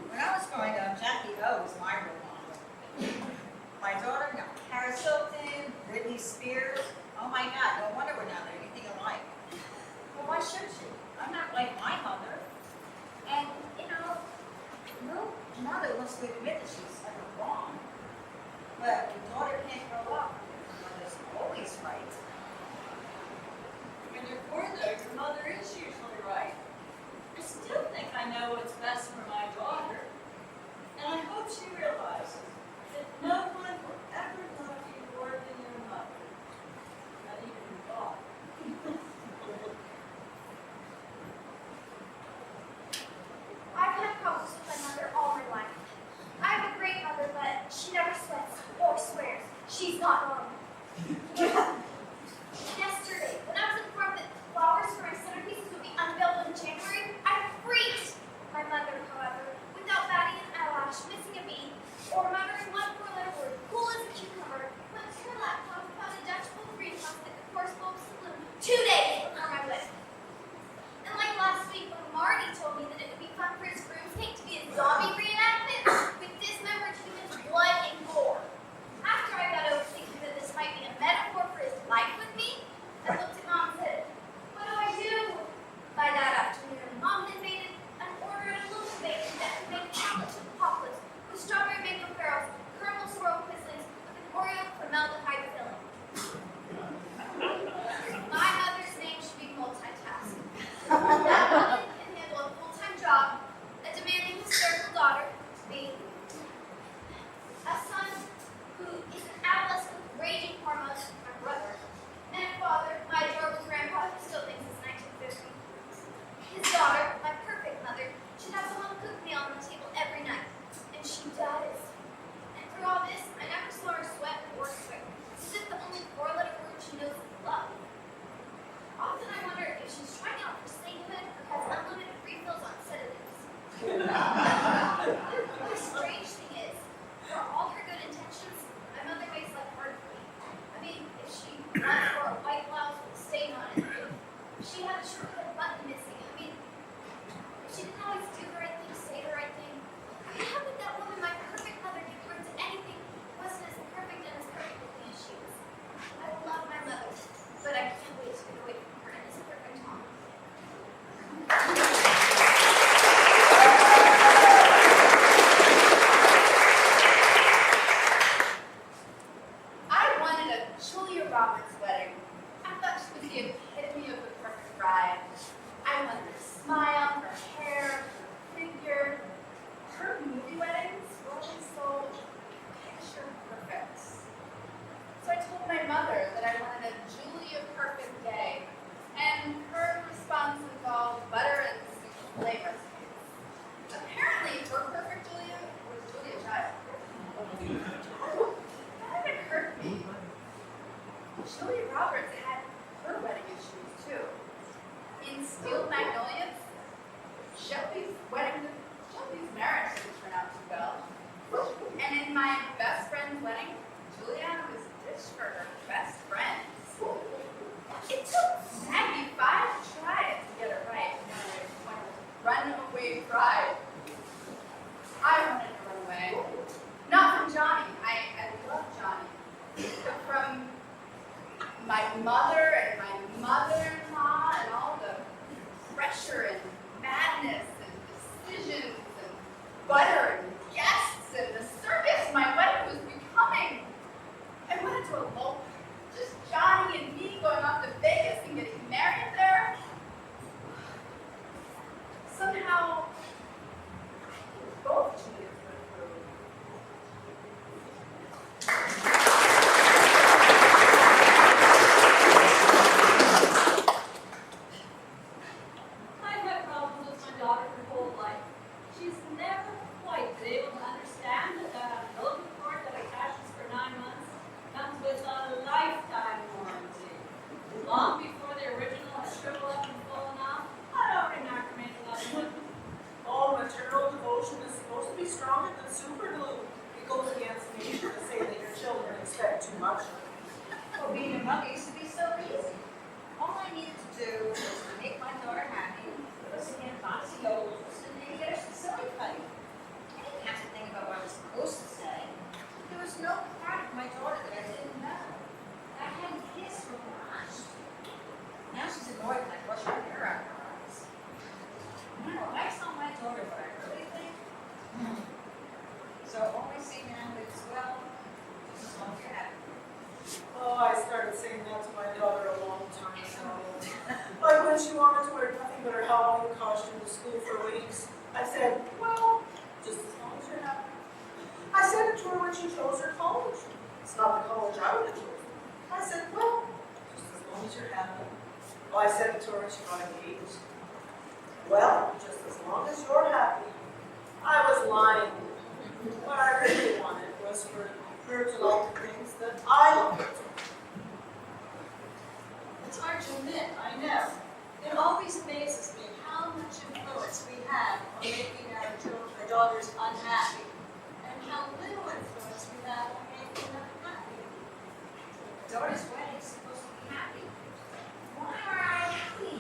When I was growing up, Jackie O was my role model. My daughter, no. Paris Hilton, Britney Spears. Oh my God, no wonder we're not anything alike. Well, why should she? I'm not like my mother. And, you know, no mother wants to admit that she's ever wrong. But your daughter can't grow up. Your mother's always right. When you're poor though, your mother is usually right. I still think I know what's best for my daughter. And I hope she realizes that no one will ever love you more than your mother. Not even your God. I've had problems with my mother all my life. I have a great mother, but she never sweats or swears. She's not normal. Yesterday, when I was informed that flowers for my centerpieces would be unveiled in January, I freaked. My mother, however, without batting an eyelash, missing a beat, or muttering one four-letter word, cool as a cucumber, went to her laptop, found a Dutch full of green plastic that corresponds to bloom 2 days before my wedding. And like last week, when Marty told me that it would be fun for his groomscake to be a zombie reenactment with dismembered humans, blood, and gore. After I got over thinking that this might be a metaphor for his life with me, I looked at Mom and said, "What do I do?" By that afternoon, Mom had made an order at a local bakery that could make tablets with poplars, with strawberry mango farros, caramel swirl quizzlings, with an Oreo formaldehyde filling. My mother's name should be multitask. That woman can handle a full-time job, a demanding, hysterical daughter, to be a son who is an adolescent with raging hormones, my brother, and a father, my adorable grandpa, who still thinks it's 1950. His daughter, my perfect mother, should have a home-cooked meal on the table every night, and she does. And through all this, I never saw her sweat or swear. It's as if the only four-letter word she knows is love. Often I wonder if she's trying out for sainthood or has unlimited refills on sedatives. The strange thing is, for all her good intentions, my mother makes life hard for me. I mean, if she once wore a white blouse with a stain on it, if she had a shirt with a button missing, I mean, if she didn't always do the right thing, say the right thing, how could that woman, my perfect mother, give birth to anything that wasn't as perfect and as perfect with me as she was? I love my mother, but I can't wait to get away from her and this perfect home. I wanted a Julia Roberts wedding. I thought she was the epitome of the perfect bride. I wanted her smile, her hair, her figure. Her movie weddings were always so picture perfect. So I told my mother that I wanted a Julia perfect day, and her response involved butter and souffle recipes. Apparently, her perfect Julia was Julia Child. That had occurred to me. Julia Roberts had her wedding issues too. In Steel Magnolias, Shelby's marriage didn't turn out too well. And in my best friend's wedding, Juliana was ditched for her best friends. It took Maggie 5 tries to get it right. Runaway bride. I wanted to run away. Not from Johnny. I love Johnny. But from Growing up used to be so easy. All I needed to do was to make my daughter happy, was to get boxy ovals, and maybe get her some silly putty. I didn't have to think about what I was supposed to say. There was no part of my daughter that I didn't know. I hadn't kissed or watched. Now she's annoyed when I brush her hair out of her eyes. Now, I tell my daughter what I really think. So always say now it's well, just as long as you're happy. Oh, I started saying that to my daughter a long time ago. Like when she wanted to wear nothing but her Halloween costume to school for weeks, I said, well, just as long as you're happy. I said it to her when she chose her college. It's not the college I would have chosen. I said, well, just as long as you're happy. Well, I said it to her when she got engaged. Well, just as long as you're happy. I was lying. What I really wanted was for her to like the things that I loved. It's hard to admit, I know. It always amazes me how much influence we have on making our daughters unhappy, and how little influence we have on making them happy. Daughter's wedding is supposed to be happy. Why are I happy?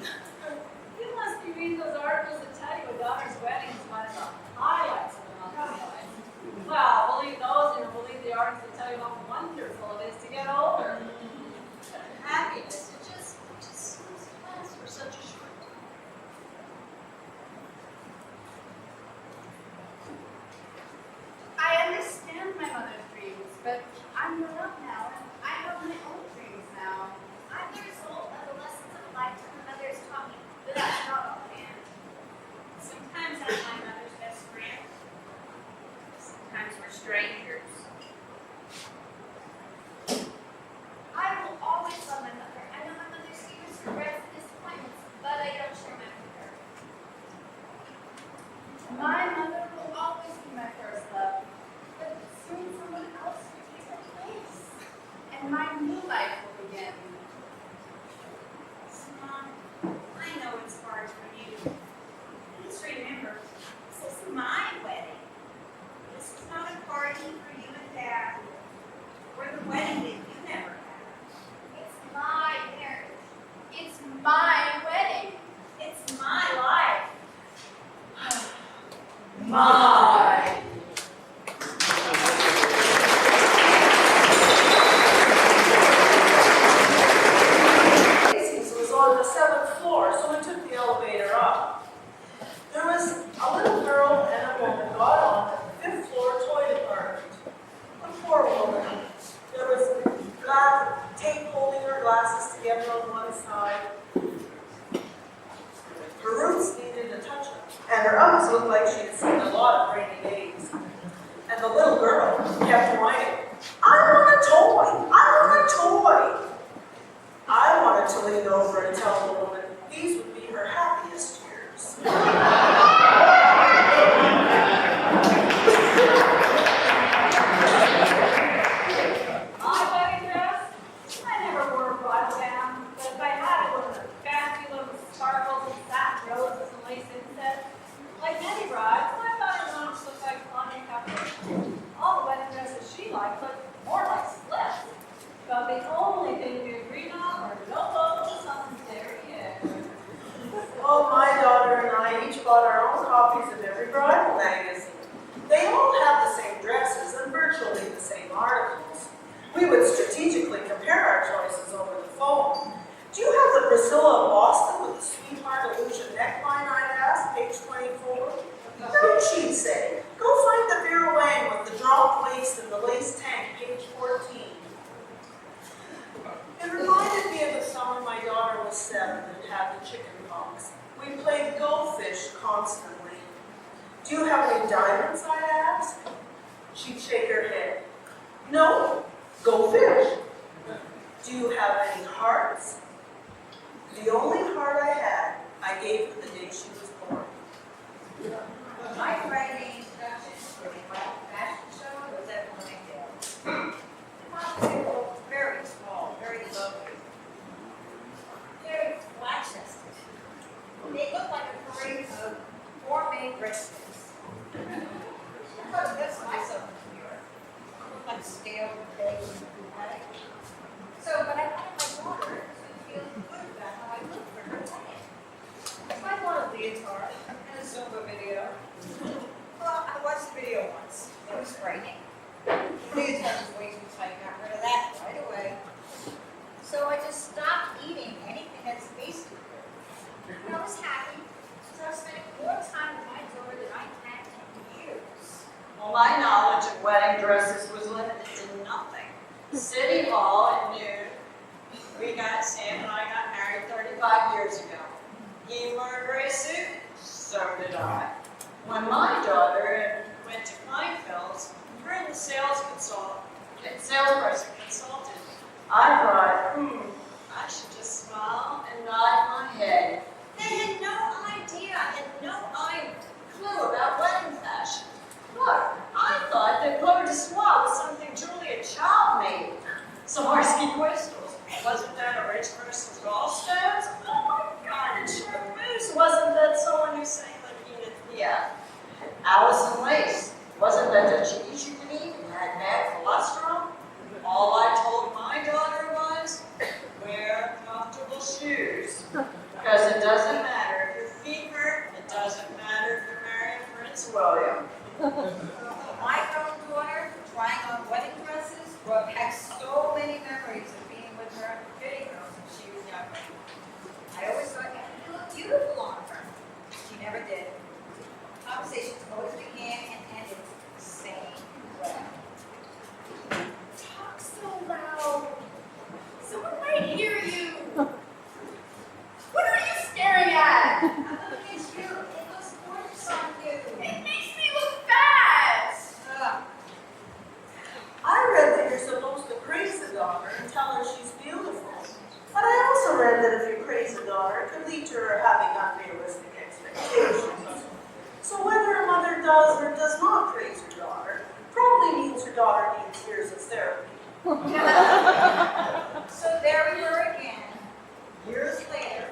You must be reading those articles that tell you a daughter's wedding is one of the highlights of the month anyway. Well, believe those and believe the articles that tell you how wonderful it is to get older. Happiness, it just seems to last for such a short time. I understand my mother's dreams, but I'm grown up now and I have my own dreams now. I'm the result of the lessons of a lifetime my mother has taught me, but that's not all I am. Sometimes I'm my mother's best friend. Sometimes we're strangers. I will always love my mother. I know my mother's secrets, regrets, and disappointments, but I don't share mine with her. My mother will always be my first love, but soon someone else will take her place, and my new life will begin. Mom, I know it's hard for you. Please remember, this is my wedding. This is not a party for you and Dad, or the wedding that you never had. It's my marriage. It's my wedding. It's my life. My. Macy's was on the 7th floor, so we took the elevator up. There was a little girl and a woman got on the 5th floor toy department. A poor woman. There was tape holding her glasses together on one side. Her roots needed a touch-up, and her eyes looked like she had seen a lot of rainy days. And the little girl kept whining, I want a toy! I want a toy! I wanted to lean over and tell the woman these would be her happiest years. My wedding dress? I never wore a bridal gown, but if I had it with a fancy little sparkles and satin roses and lace insets, like many brides, I thought I wanted to look like Claudia Capri. All the wedding dresses she liked looked more like splits. But the only thing we agreed on were no clothes on derriere. Oh, my daughter and I each bought our own copies of every bridal magazine. They all have the same dresses and virtually the same articles. We would strategically compare our choices over the phone. Do you have the Priscilla of Boston with the sweetheart illusion neckline, I'd ask, page 24? No, she'd say. Go find the Vera Wang with the dropped waist and the lace tank, page 14. It reminded me of the summer my daughter was 7 and had the chicken pox. We played Go Fish constantly. Do you have any diamonds, I'd ask? She'd shake her head. No, Go Fish. Do you have any hearts? The only heart I had, I gave her the day she was born. My Friday introduction for the fashion show was at Bloomingdale's. The costume looked very small, very lovely. Very flat-chested. They looked like a parade of gourmet breadsticks. I thought that's myself in New York. Like scaled baked. So, but I thought once. It was frightening. Please have his way too tight, got rid of that right away. So I just stopped eating anything that's tasty. And I was happy, because I was spending more time with my daughter than I had in years. Well, my knowledge of wedding dresses was limited to nothing. City Hall at noon. Sam and I got married 35 years ago. He wore a gray suit, so did I. When my daughter went to Kleinfeld's, her and the salesperson consulted. I thought, I should just smile and nod my head. They had no idea, clue about wedding fashion. Look, I thought that Cote de Soie was something Julia Child made. Swarovski crystals. Wasn't that a rich person's gallstones? Oh my God, and chartreuse. Wasn't that someone who sang like Edith Piaf? Allison lace. Wasn't that the cheese you could eat and had bad cholesterol? All I told my daughter was, wear comfortable shoes. Because it doesn't matter if your feet hurt, it doesn't matter if you're marrying Prince William. My grown daughter, trying on wedding dresses, brought back so many memories of being with her in the fitting room when she was younger. I always thought you looked beautiful on her. She never did. Conversations always began and ended the same way. Talk so loud. Someone might hear you. What are you staring at? I'm looking at you. It looks gorgeous on you. It makes me look fat. I read that you're supposed to praise the daughter and tell her she's beautiful. But I also read that if you praise the daughter, it could lead to her having unrealistic expectations. So whether a mother does or does not praise her daughter, probably means her daughter needs years of therapy. So there we were again. Years later,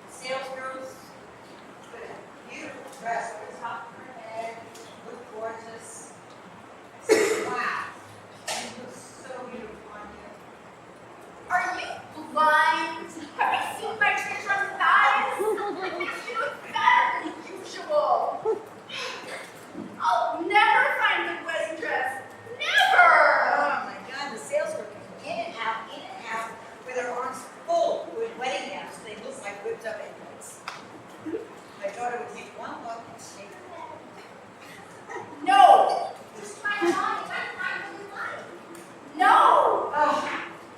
sales girls put a beautiful dress over the top of her head, looked gorgeous. I said, wow, you look so beautiful on you. Are you blind? Have you seen my picture on thighs? It makes me look better than usual. I'll never find the wedding dress. Never! Oh my God, the sales girl came in and out, with her arms full with wedding gowns, so they looked like whipped up inmates. My daughter would take one look and shake her head. No! Just try it on. You might find what you like. No! Oh,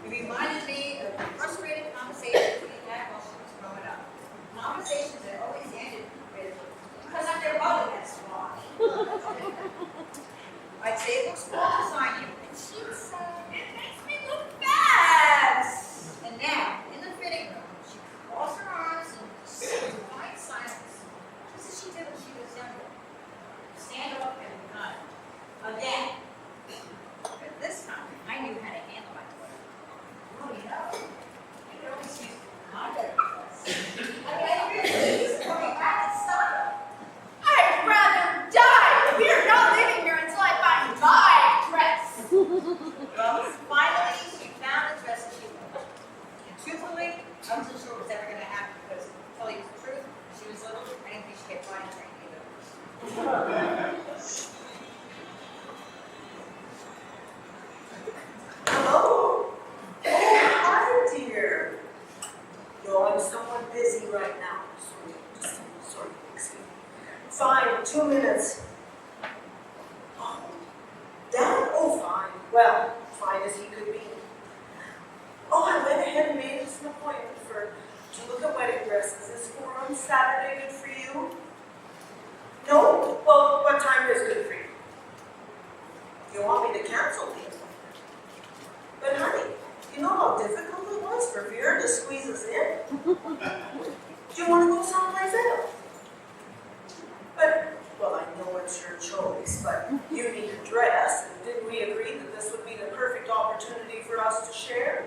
it reminded me of the frustrated conversations we had while she was growing up. Conversations that always ended with, because I'm their mother, that's why. I'd say it looks gorgeous on you, and she would say, It makes me look fat! and now, in the fitting room, she crossed her arms and sits in quiet silence, just as she did when she was younger. Stand up and nod. Again. But this time, I knew how to handle my daughter. Oh, you know, you could always use my wedding dress. I really is coming back in style. I'd rather die! We are not living here until I find my dress! Well, finally, she found the dress that she wanted. And truthfully, I wasn't sure it was ever going to happen because, to tell you the truth, she was little. I didn't think she'd get body trained either. Hello? Oh, hi, dear. No, I'm somewhat busy right now. Sorry, excuse me. Fine, 2 minutes. Oh, Dad? Oh, fine. Well, fine as he could be. Oh, I went ahead and made us an appointment to look at wedding dresses. Is 4 on Saturday good for you? No? Well, what time is good for you? You want me to cancel the appointment? But honey, you know how difficult it was for Vera to squeeze us in? Do you want to go someplace else? But, well, I know it's your choice, but you need a dress, and didn't we agree that this would be the perfect opportunity for us to share?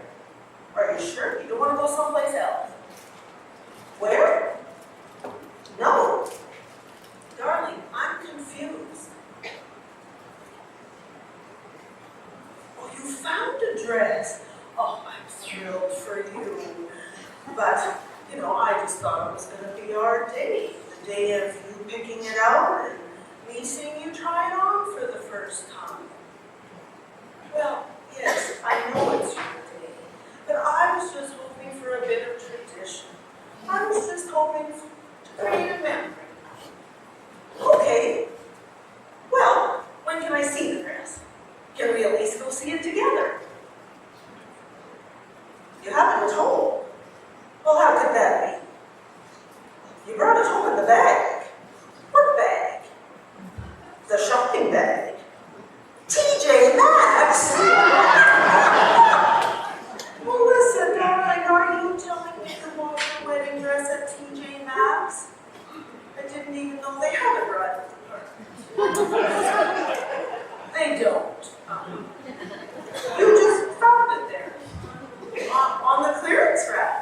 Are you sure? You don't want to go someplace else? Where? No. Darling, I'm confused. Oh, you found a dress. Oh, I'm thrilled for you. But, you know, I just thought it was going to be our day. The day of you picking it out and me seeing you try it on for the shopping bag. TJ Maxx? Melissa, darling, are you telling me you bought your wedding dress at TJ Maxx? I didn't even know they had a bridal department. They don't. You just found it there. On the clearance rack.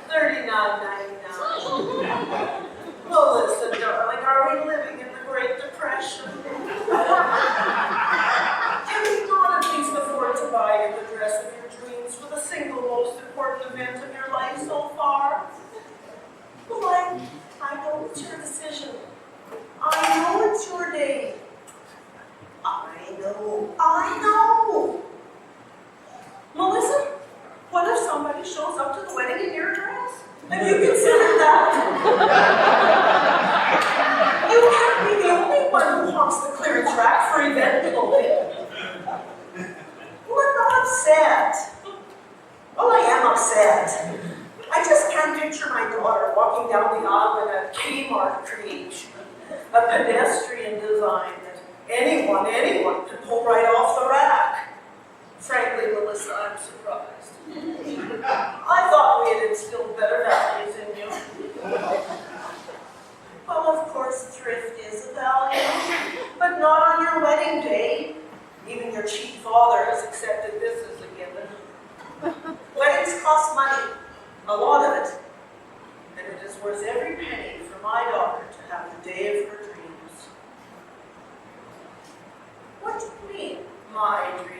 $39.99. Melissa, darling, are we living in the Great Depression? Can you not at least afford to buy you the dress of your dreams for the single most important event of your life so far? Well, I know it's your decision. I know it's your day. I know. Melissa, what if somebody shows up to the wedding in your dress? Have you considered that? You can't be the only one who haunts the clearance rack for event clothing. Well, I'm not upset. Well, I am upset. I just can't picture my daughter walking down the aisle in a Kmart creation, a pedestrian design that anyone could pull right off the rack. Frankly, Melissa, I'm surprised. I thought we had instilled better values in you. Well, of course, thrift is a value, but not on your wedding day. Even your cheap father has accepted this as a given. Weddings cost money, a lot of it, and it is worth every penny for my daughter to have the day of her dreams. What do you mean, my dream?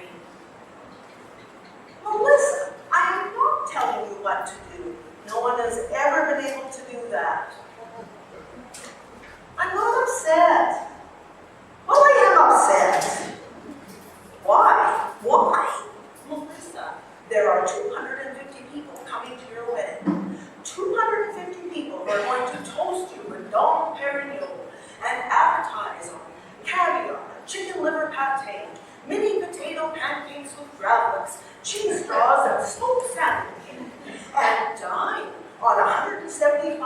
Melissa, I am not telling you what to do. No one has ever been able to do that. I'm not upset. Well, I am upset. Why? Why? Melissa, there are 250 people coming to your wedding. 250 people who are going to toast you with Dom Perignon and appetize on caviar, chicken liver pate, mini potato pancakes with gravlax, cheese straws, and smoked salmon cake, and dine on $175 a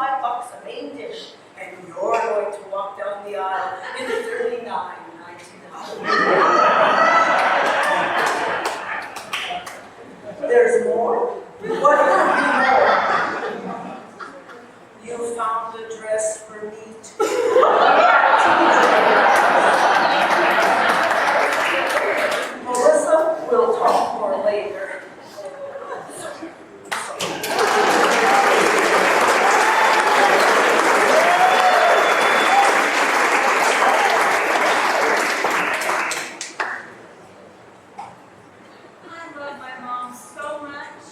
main dish, and you're going to walk down the aisle in $39.99. There's more. What could be more? You found a dress for me too. Melissa, we'll talk more later. I love my mom so much.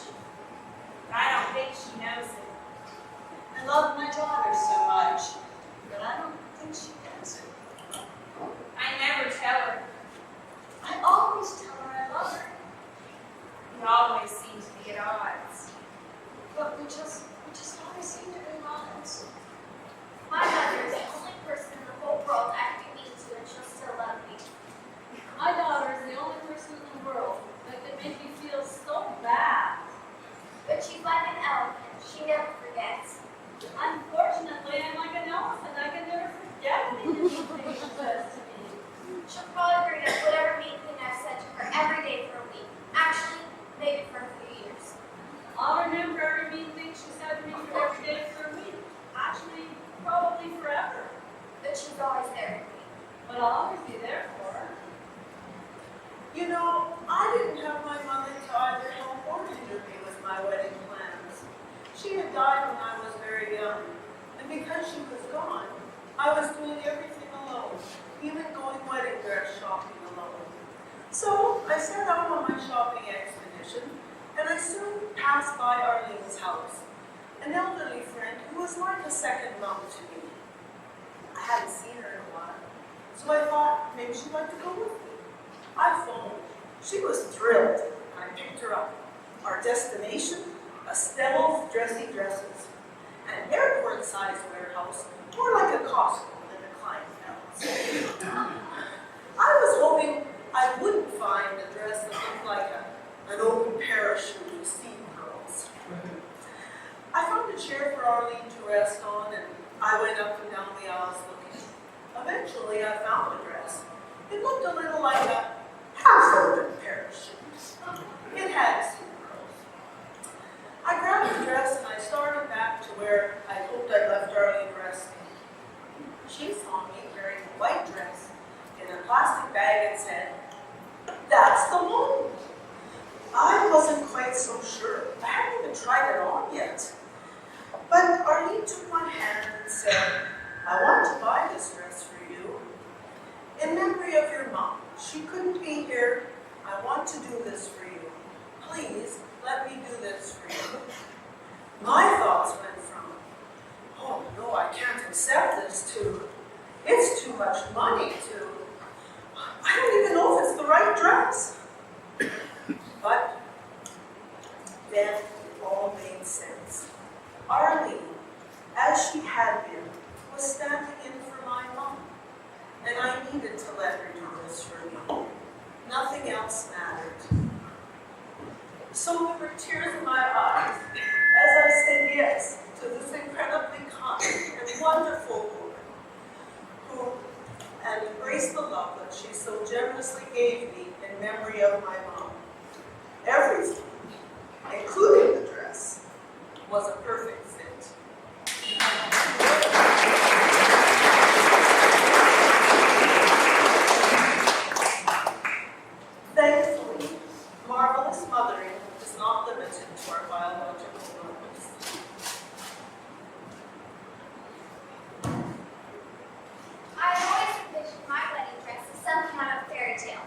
I don't think she knows it. I love my daughter so much, but I don't think she gets it. I never tell her. I always tell her I love her, We always seem to be at odds. but we just always seem to be honest. My mother is the only person in the whole world I can be mean to and she'll still love me. My daughter is the only person in the world that can make me feel so bad. But she's like an elephant. She never forgets. Unfortunately, I'm like an elephant. I can never forget anything she says to me. She'll probably bring up whatever mean thing I've said to her every day for a week. Actually, maybe for a few years. I'll remember every mean thing she said to me for every day for a week. Actually, probably forever. But she's always there for me. But I'll always be there for her. You know, I didn't have my mother to either help or hinder me with my wedding plans. She had died when I was very young, and because she was gone, I was doing everything alone, even going wedding dress shopping alone. So I set out on my shopping expedition, and I soon passed by Arlene's house, an elderly friend who was like a second mom to me. I hadn't seen her in a while, so I thought maybe she'd like to go with me. I phoned. She was thrilled. I picked her up. Our destination, Estella's Dressy Dresses, an airport-sized warehouse, more like a Costco than a Kleinfeld's. I was hoping I wouldn't find a dress that looked like an open parachute of sea pearls. I found a chair for Arlene to rest on, and I went up and down the aisles looking. Eventually, late I found the dress. It looked a little like a half-folded pair of shoes. It had some curls. I grabbed the dress and I started back to where I hoped I'd left Darlene resting. She saw me carrying a white dress in a plastic bag and said, "That's the one." I wasn't quite so sure. I hadn't even tried it on yet. But Arlene took my hand and said, "I want to buy this dress for you. In memory of your mom. She couldn't be here. I want to do this for you. Please, let me do this for you." My thoughts went from, "Oh no, I can't accept this," to, "It's too much money," to, "I don't even know if it's the right dress." But then it all made sense. Arlene, as she had been, was standing in for my mom, and I needed to let her do this for me. Nothing else mattered. So there were tears in my eyes as I said yes to this incredibly kind and wonderful woman who and embraced the love that she so generously gave me in memory of my mom. Everything, including the dress, was a perfect fit. Thankfully, marvelous mothering is not limited to our biological mothers. I always envisioned my wedding dress as some kind of fairy tale.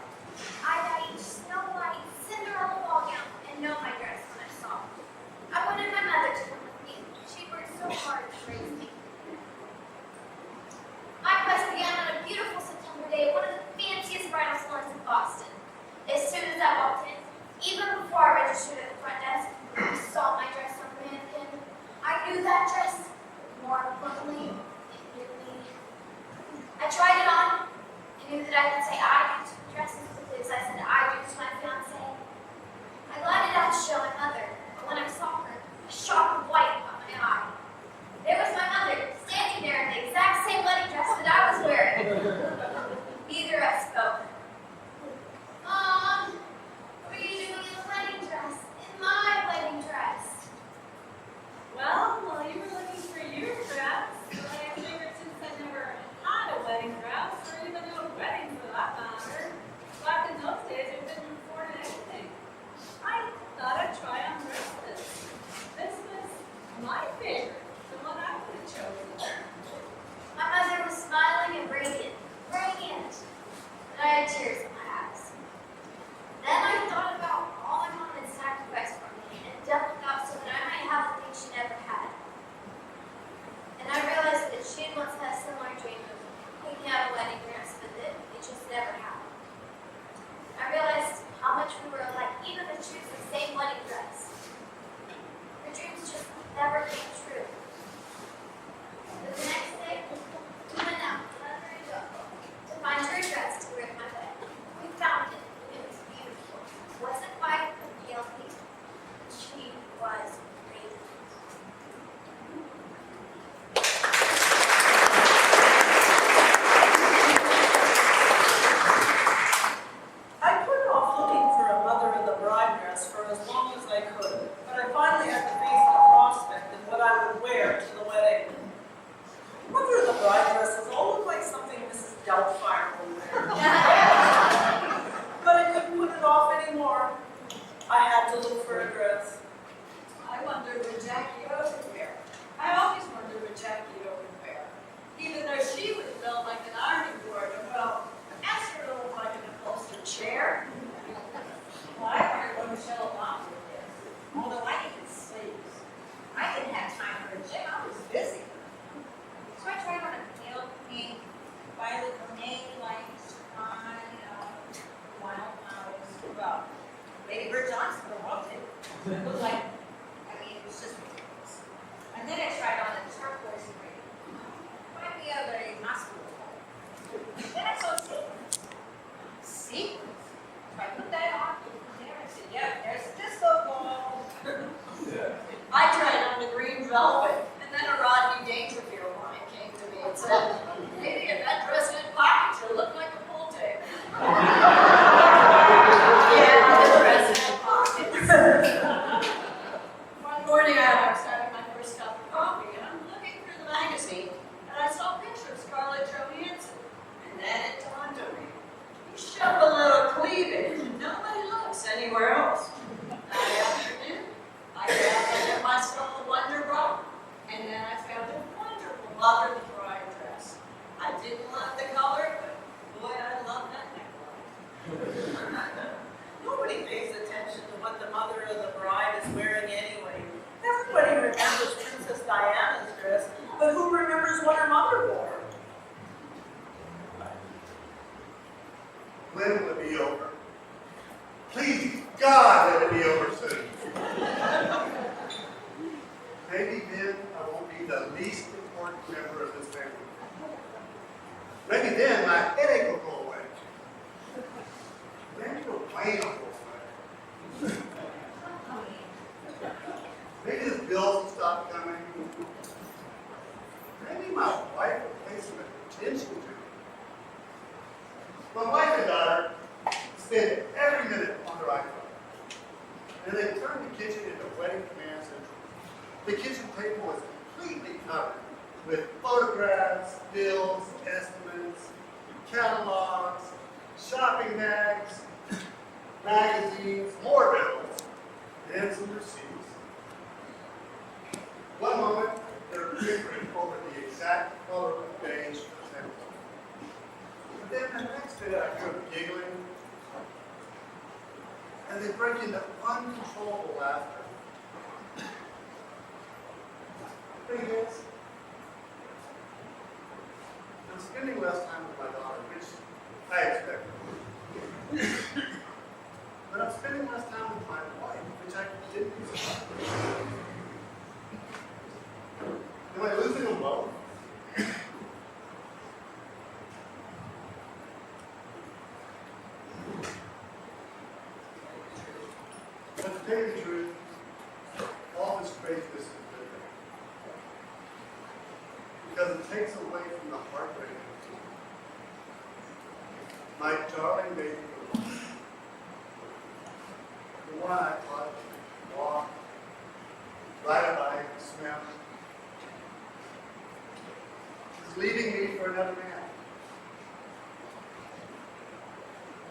I'd got each Snow White, Cinderella ball gown, and know my dress when I saw it. I wanted my mother to come with me. She worked so hard to raise me. My quest began on a beautiful September day at one of the fanciest bridal salons in Boston. As soon as I walked in, even before I registered at the front desk, I saw my dress on the mannequin. I knew that dress. More importantly, it knew me. I tried it on. I knew that I could say I do to the dress as quickly as I said I do to my fiancé. I lined it out to show my mother, but when I saw her, a shock of white caught my eye. There was my mother, standing there in the exact same wedding dress that I was wearing. Neither of us spoke. "Mom, what are you doing in the wedding dress? In my wedding dress?" Well, while you were looking for your dress, I figured since I never had a wedding dress, or even a wedding for that matter, back in those days we didn't afford anything. I thought I'd try on dresses. This was my favorite, the one I would have chosen. My mother was smiling and radiant, radiant. But I had tears in my eyes. Then I thought about all my mom had sacrificed for me and doubled up so that I might have the things she never had. And I realized that she had once had a similar dream of picking out a wedding dress, but that it just never happened. I realized how much we were alike, even if she was the same wedding dress. Her dreams just never came true. But the next day, we went out to find her dress to wear to my wedding. We found it. It was beautiful. It wasn't white or pale pink. She was radiant. I put off looking for a mother in the bride dress for as long as I could, but I finally had to face the prospect of what I would wear to the wedding. Mother in the bride dresses all look like something Mrs. Doubtfire would wear. But I couldn't put it off anymore. I had to look for a dress. I wondered what Jackie O would wear. I always wondered what Jackie O would wear. Even though she was built like an ironing board, well, ask her to look like an upholstered chair. Well, I wondered what Michelle Obama would wear. Although I needed sleeves. I didn't have time for a gym, I was busy. So I tried on a pale pink, violet Monet like wildflowers. Well, Lady Bird Johnson would have loved it. It looked like, it was just ridiculous. And then I tried on a turquoise green. Remind me of a hospital. When will it be over? Please, God, let it be over soon. Maybe then I won't be the least important member of this family. Maybe then my headache will go away. Maybe the pain will go away. Maybe the bills will stop coming. Maybe my wife will pay some attention to me. My wife and daughter spend every minute on their iPhone. And they turn the kitchen into wedding command central. The kitchen table is completely covered with photographs, bills, estimates, catalogs, shopping bags, magazines, more bills, and some receipts. One moment, they're bickering over the exact color of beige for the table. But then the next day, I hear them giggling, and they break into uncontrollable laughter. The thing is, I'm spending less time with my daughter, which I expected. But I'm spending less time with my wife, which I didn't expect. Am I losing them both? But to tell you the truth, all this craziness is good. Because it takes away from the heartbreak. My darling baby girl, the one I touch, walk, ride a bike, swim, is leaving me for another man.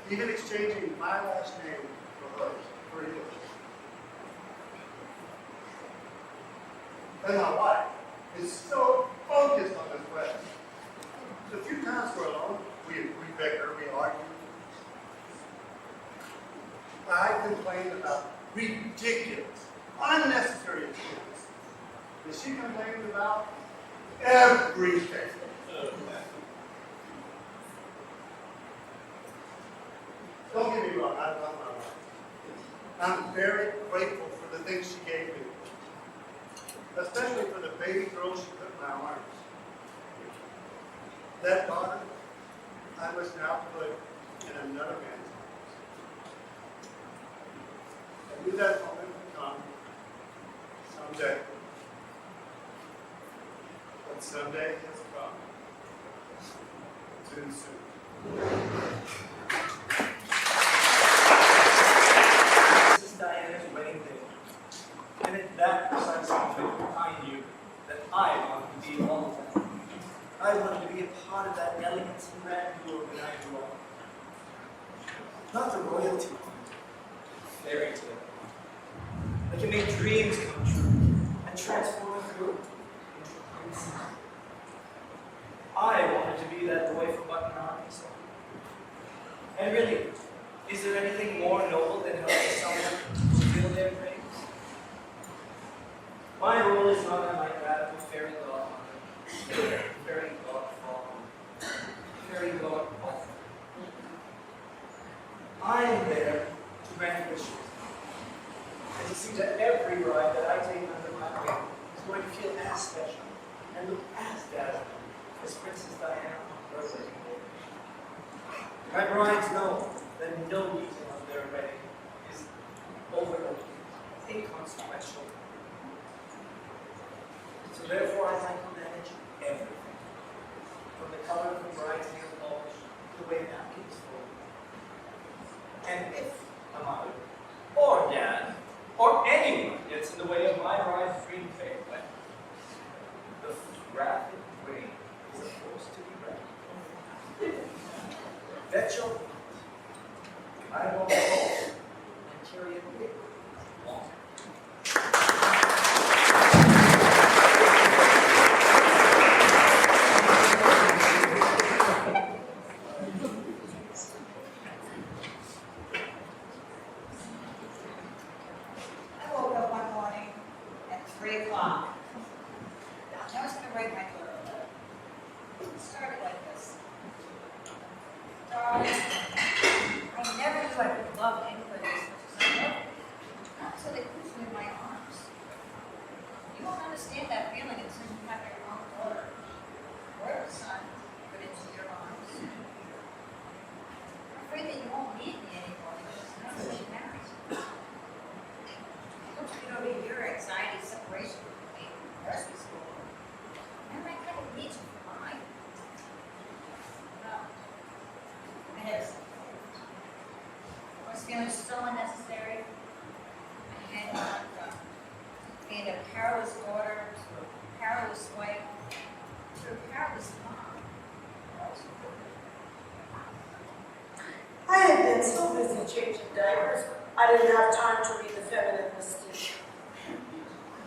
Even exchanging my last name for hers, for yours. And my wife is so focused on this wedding. The few times we're alone, we bicker, we argue. I complain about ridiculous, unnecessary things. And she complains about everything. Don't get me wrong, I love my wife. I'm very grateful for the things she gave me. Especially for the baby girl she put in my arms. That daughter, I must now put in another man's arms. I knew that moment would come someday. But someday has come. Too soon. This is Diana's wedding day. And at that precise moment, I knew that I wanted to be all of that. I wanted to be a part of that elegance and grandeur when I grew up. Not the royalty, fairy tale. That can make dreams come true and transform a girl into a princess. I wanted to be that boy from Button Armies. And really, is there anything more noble than helping someone fulfill their dreams? My role is not unlike that of a fairy godmother, fairy godfather, fairy godmother. I am there to grant wishes, and to see that every bride that I take under my wing is going to feel as special and look as dazzling as Princess Diana on her wedding day. My brides know that no detail of their wedding is overlooked, inconsequential. So therefore, I micromanage everything, from the color of the bride's nail polish to the way napkins fold. And if a mother, or dad, or anyone gets in the way of my bride's dream fate wedding, the wrath and grain is a force to be reckoned. Bet your feet. I won't fall and carry it with long. I woke up one morning at 3 o'clock. I was going to write my daughter a letter. It started like this. Darling, I had been so busy changing diapers, I didn't have time to read the feminine mystique.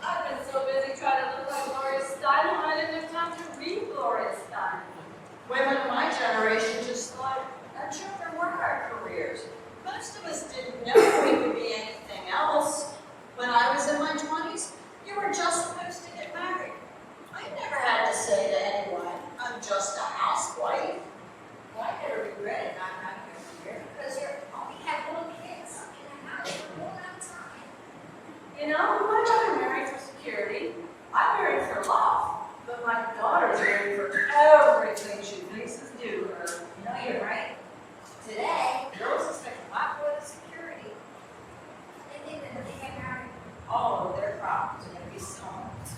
I've been so busy trying to look like Gloria Steinem, I didn't have time to read Gloria Steinem. Women of my generation just thought our children were our careers. Most of us didn't know we could be anything else. When I was in my 20s, you were just supposed to get married. I never had to say to anyone, I'm just a housewife. Well, I never regretted not having a career because you only have little kids in the house for a long time. You know, my mother married for security. I married for love. But my daughter's married for everything she thinks is due her. You know, you're right. Today, girls expect a lot more than security. They think that if they get married, all of their problems are going to be solved.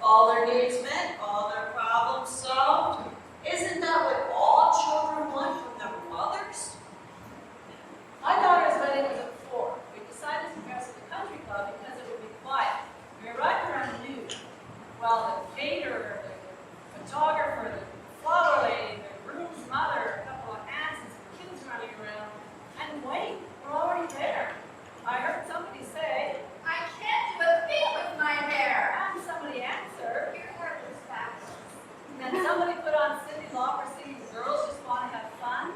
All their needs met, all their problems solved. Isn't that what all children want from their mothers? My daughter's wedding was at 4. We decided to dress at the country club because it would be quiet. We arrived around noon. Well, the caterer, the photographer, the flower lady, the groom's mother, a couple of aunts and some kids running around. And wait, we're already there. I heard somebody say, I can't do a thing with my hair. and somebody answered, Your hair looks fabulous. and then somebody put on Cyndi Lauper singing Girls Just Want to Have Fun.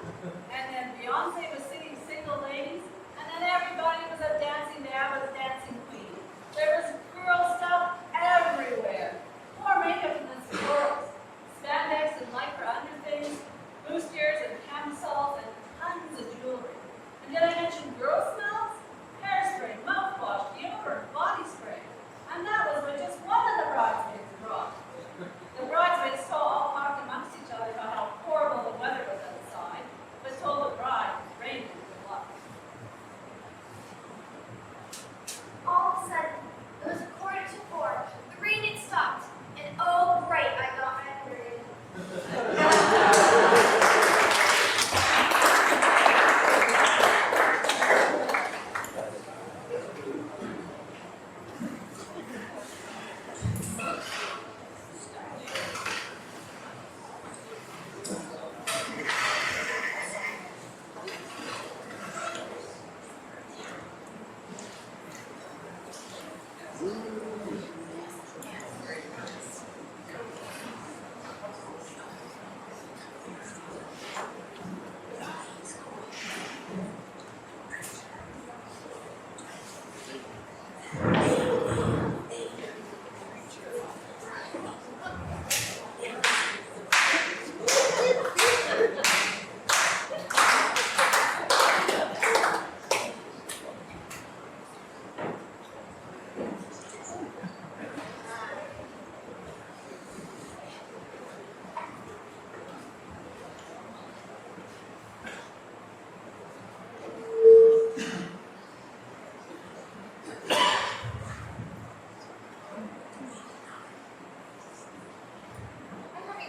And then Beyonce was singing Single Ladies. And then everybody was a dancing dad with a dancing queen. There was girl stuff everywhere. More makeup than this girls. Spandex and lycra underthings, boosters and camisoles, and tons of jewelry. And did I mention girl smells? Hairspray, mouthwash, deodorant, body spray. And that was what just one of the bridesmaids brought. The bridesmaids all talked amongst each other about how horrible the weather was outside, but told the bride it was raining good luck. All of a sudden, it was 4:45. The rain had stopped, and oh great, I got my period.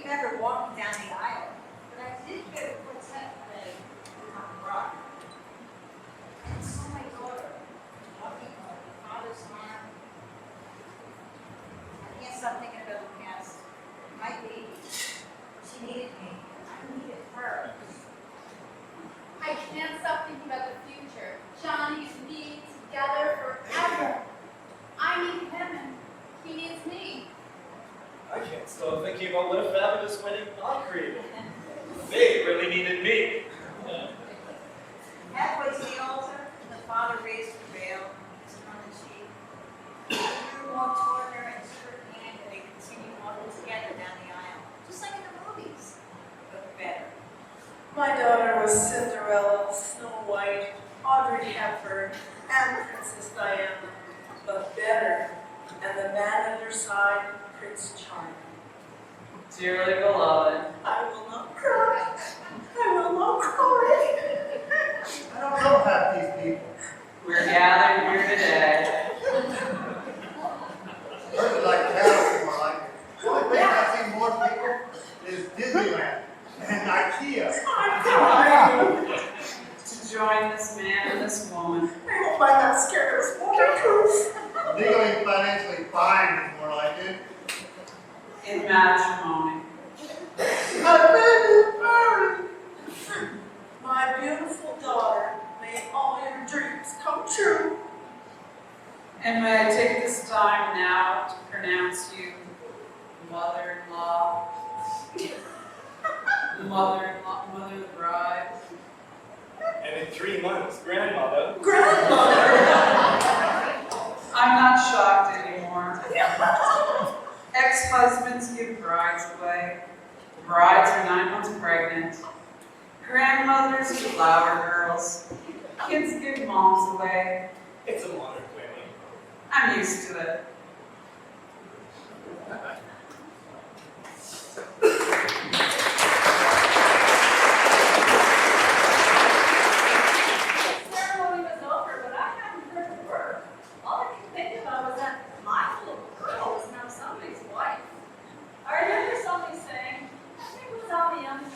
remember walking down the aisle, but I did get a quartet play with my brother. And saw my daughter walking on her father's arm. I can't stop thinking about the past. My baby, she needed me. I needed her. I can't stop thinking about the future. Johnny and me together forever. I need him and he needs me. I can't stop thinking about what a fabulous wedding I created. They really needed me. Halfway to the altar, the father raised the veil, kissed her on the cheek. Drew walked toward her and took her hand, and they continued walking together down the aisle, just like in the movies, but better. My daughter was Cinderella, Snow White, Audrey Hepburn, and Princess Diana, but better. And the man at her side, Prince Charming. Dearly beloved, I will not cry. I will not cry. I don't know half these people. we're gathered here today. Hers is like cattle, more like it. The only place I've seen more people is Disneyland and IKEA. I'm crying. To join this man and this woman, I hope my mascara is waterproof. Legally and financially fine is more like it. in matrimony. I'm ready to marry. My my beautiful daughter, may all your dreams come true. And may I take this time now to pronounce you mother-in-law, mother-in-law, mother of the bride. And in 3 months, grandmother. Grandmother. I'm not shocked anymore. Ex-husbands give brides away. Brides are 9 months pregnant. Grandmothers give flower girls. Kids give moms away. It's a modern wedding. I'm used to it. The ceremony was over, but I hadn't heard a word. All I could think about was that my little girl is now somebody's wife. I remember somebody saying, I think it was on the Young and the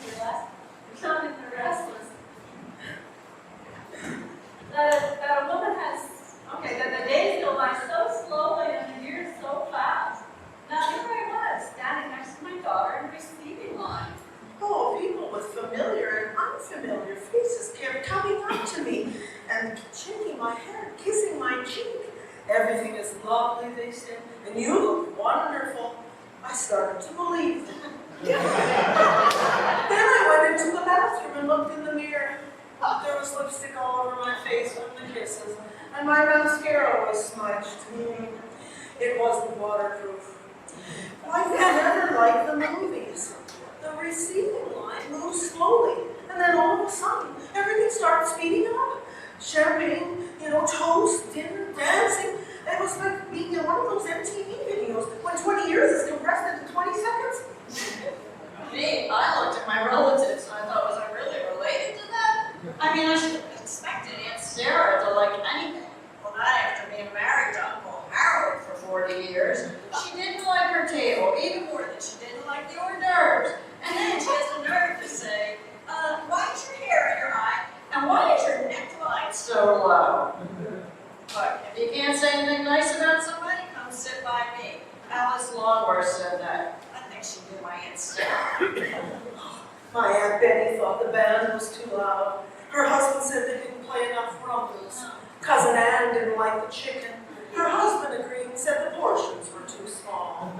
Restless, that a woman has, that the days go by so slowly and the years so fast. Now here I was, standing next to my daughter in the receiving line. Oh, people with familiar and unfamiliar faces kept coming up to me and shaking my head, kissing my cheek. Everything is lovely, they said, and you look wonderful. I started to believe them. Then I went into the bathroom and looked in the mirror. There was lipstick all over my face from the kisses, and my mascara was smudged. It wasn't waterproof. I never liked the movies. The receiving line moved slowly, and then all of a sudden, everything started speeding up. Champagne, toast, dinner, dancing. It was like being in one of those MTV videos when 20 years is compressed into 20 seconds. Me, I looked at my relatives and I thought, was I really related to them? I mean, I should have expected Aunt Sarah to like anything. Well, not after being married to Uncle Harold for 40 years. She didn't like her table, even more than she didn't like the hors d'oeuvres. And then she has the nerve to say, why is your hair in your eye? And why is your neckline so low? But if you can't say anything nice about somebody, come sit by me. Alice Longworth said that. I think she did my Aunt Sarah. My Aunt Betty thought the band was too loud. Her husband said they didn't play enough rumbles. Cousin Ann didn't like the chicken. Her husband agreed and said the portions were too small.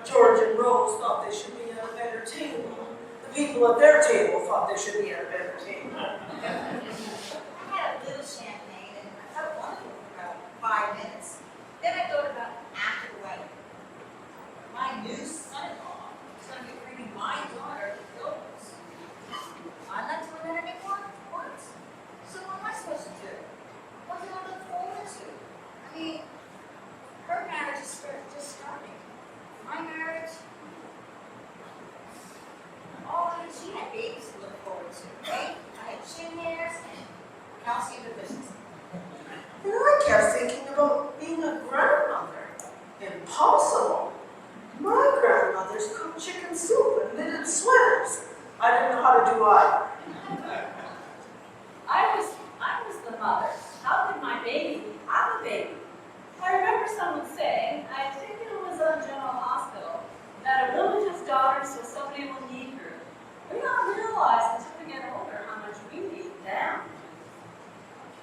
George and Rose thought they should be at a better table. The people at their table thought they should be at a better table. I had a little champagne and I thought wonderful for about 5 minutes. Then I thought about after the wedding. My new son-in-law is going to be bringing my daughter to the Philippines. I'm not doing that anymore. What? So what am I supposed to do? What do I look forward to? I mean, her marriage is just starting. My marriage, she had babies to look forward to, right? I had chin hairs and calcium deficiency. And I kept thinking about being a grandmother. Impossible. My grandmothers cooked chicken soup and knitted sweaters. I didn't know how to do either. I was the mother. How could my baby have a baby? I remember someone saying, I think it was on General Hospital, that a woman has daughters so somebody will need her. We don't realize until we get older how much we need them.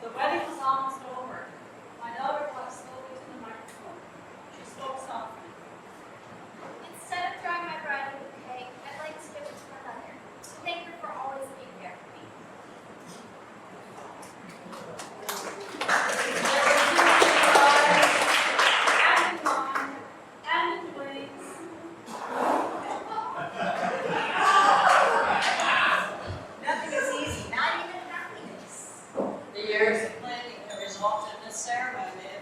The wedding was almost over. My daughter walked slowly to the microphone. She spoke softly. Instead of throwing my bride in the bouquet, I'd like to give it to her mother. To thank her for always being there for me. And in mind, and in ways. Nothing is easy, not even happiness. The years of planning the result in this ceremony, it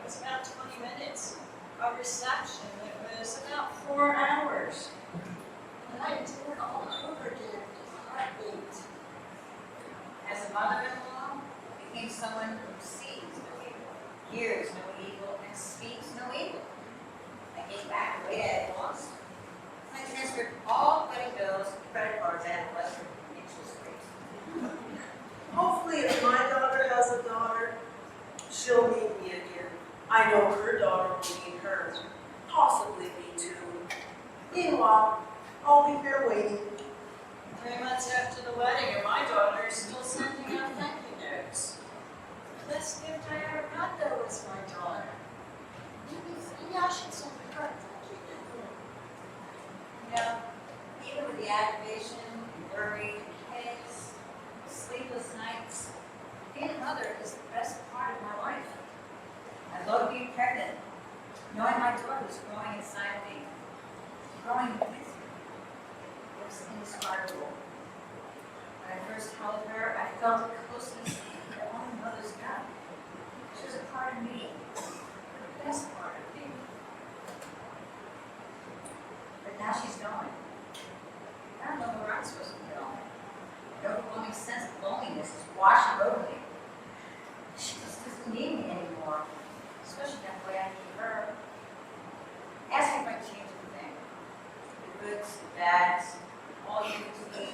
was about 20 minutes. A reception, it was about 4 hours. And I did it all over again with a heartbeat. As a mother-in-law, I became someone who sees no evil, hears no evil, and speaks no evil. I gave back the weight I had lost. I transferred all wedding bills, credit cards, and lesser interest rates. Hopefully, if my daughter has a daughter, she'll need me again. I know her daughter will need her. Possibly me too. Meanwhile, I'll be here waiting. 3 months after the wedding, and my daughter is still saying felt a closeness that only mothers got. She was a part of me, the best part of me. But now she's gone. I don't know where I'm supposed to go. The overwhelming sense of loneliness is washing over me. She just doesn't need me anymore, especially not the way I need her. Ask me if I change anything. The goods, the bads, all you can do.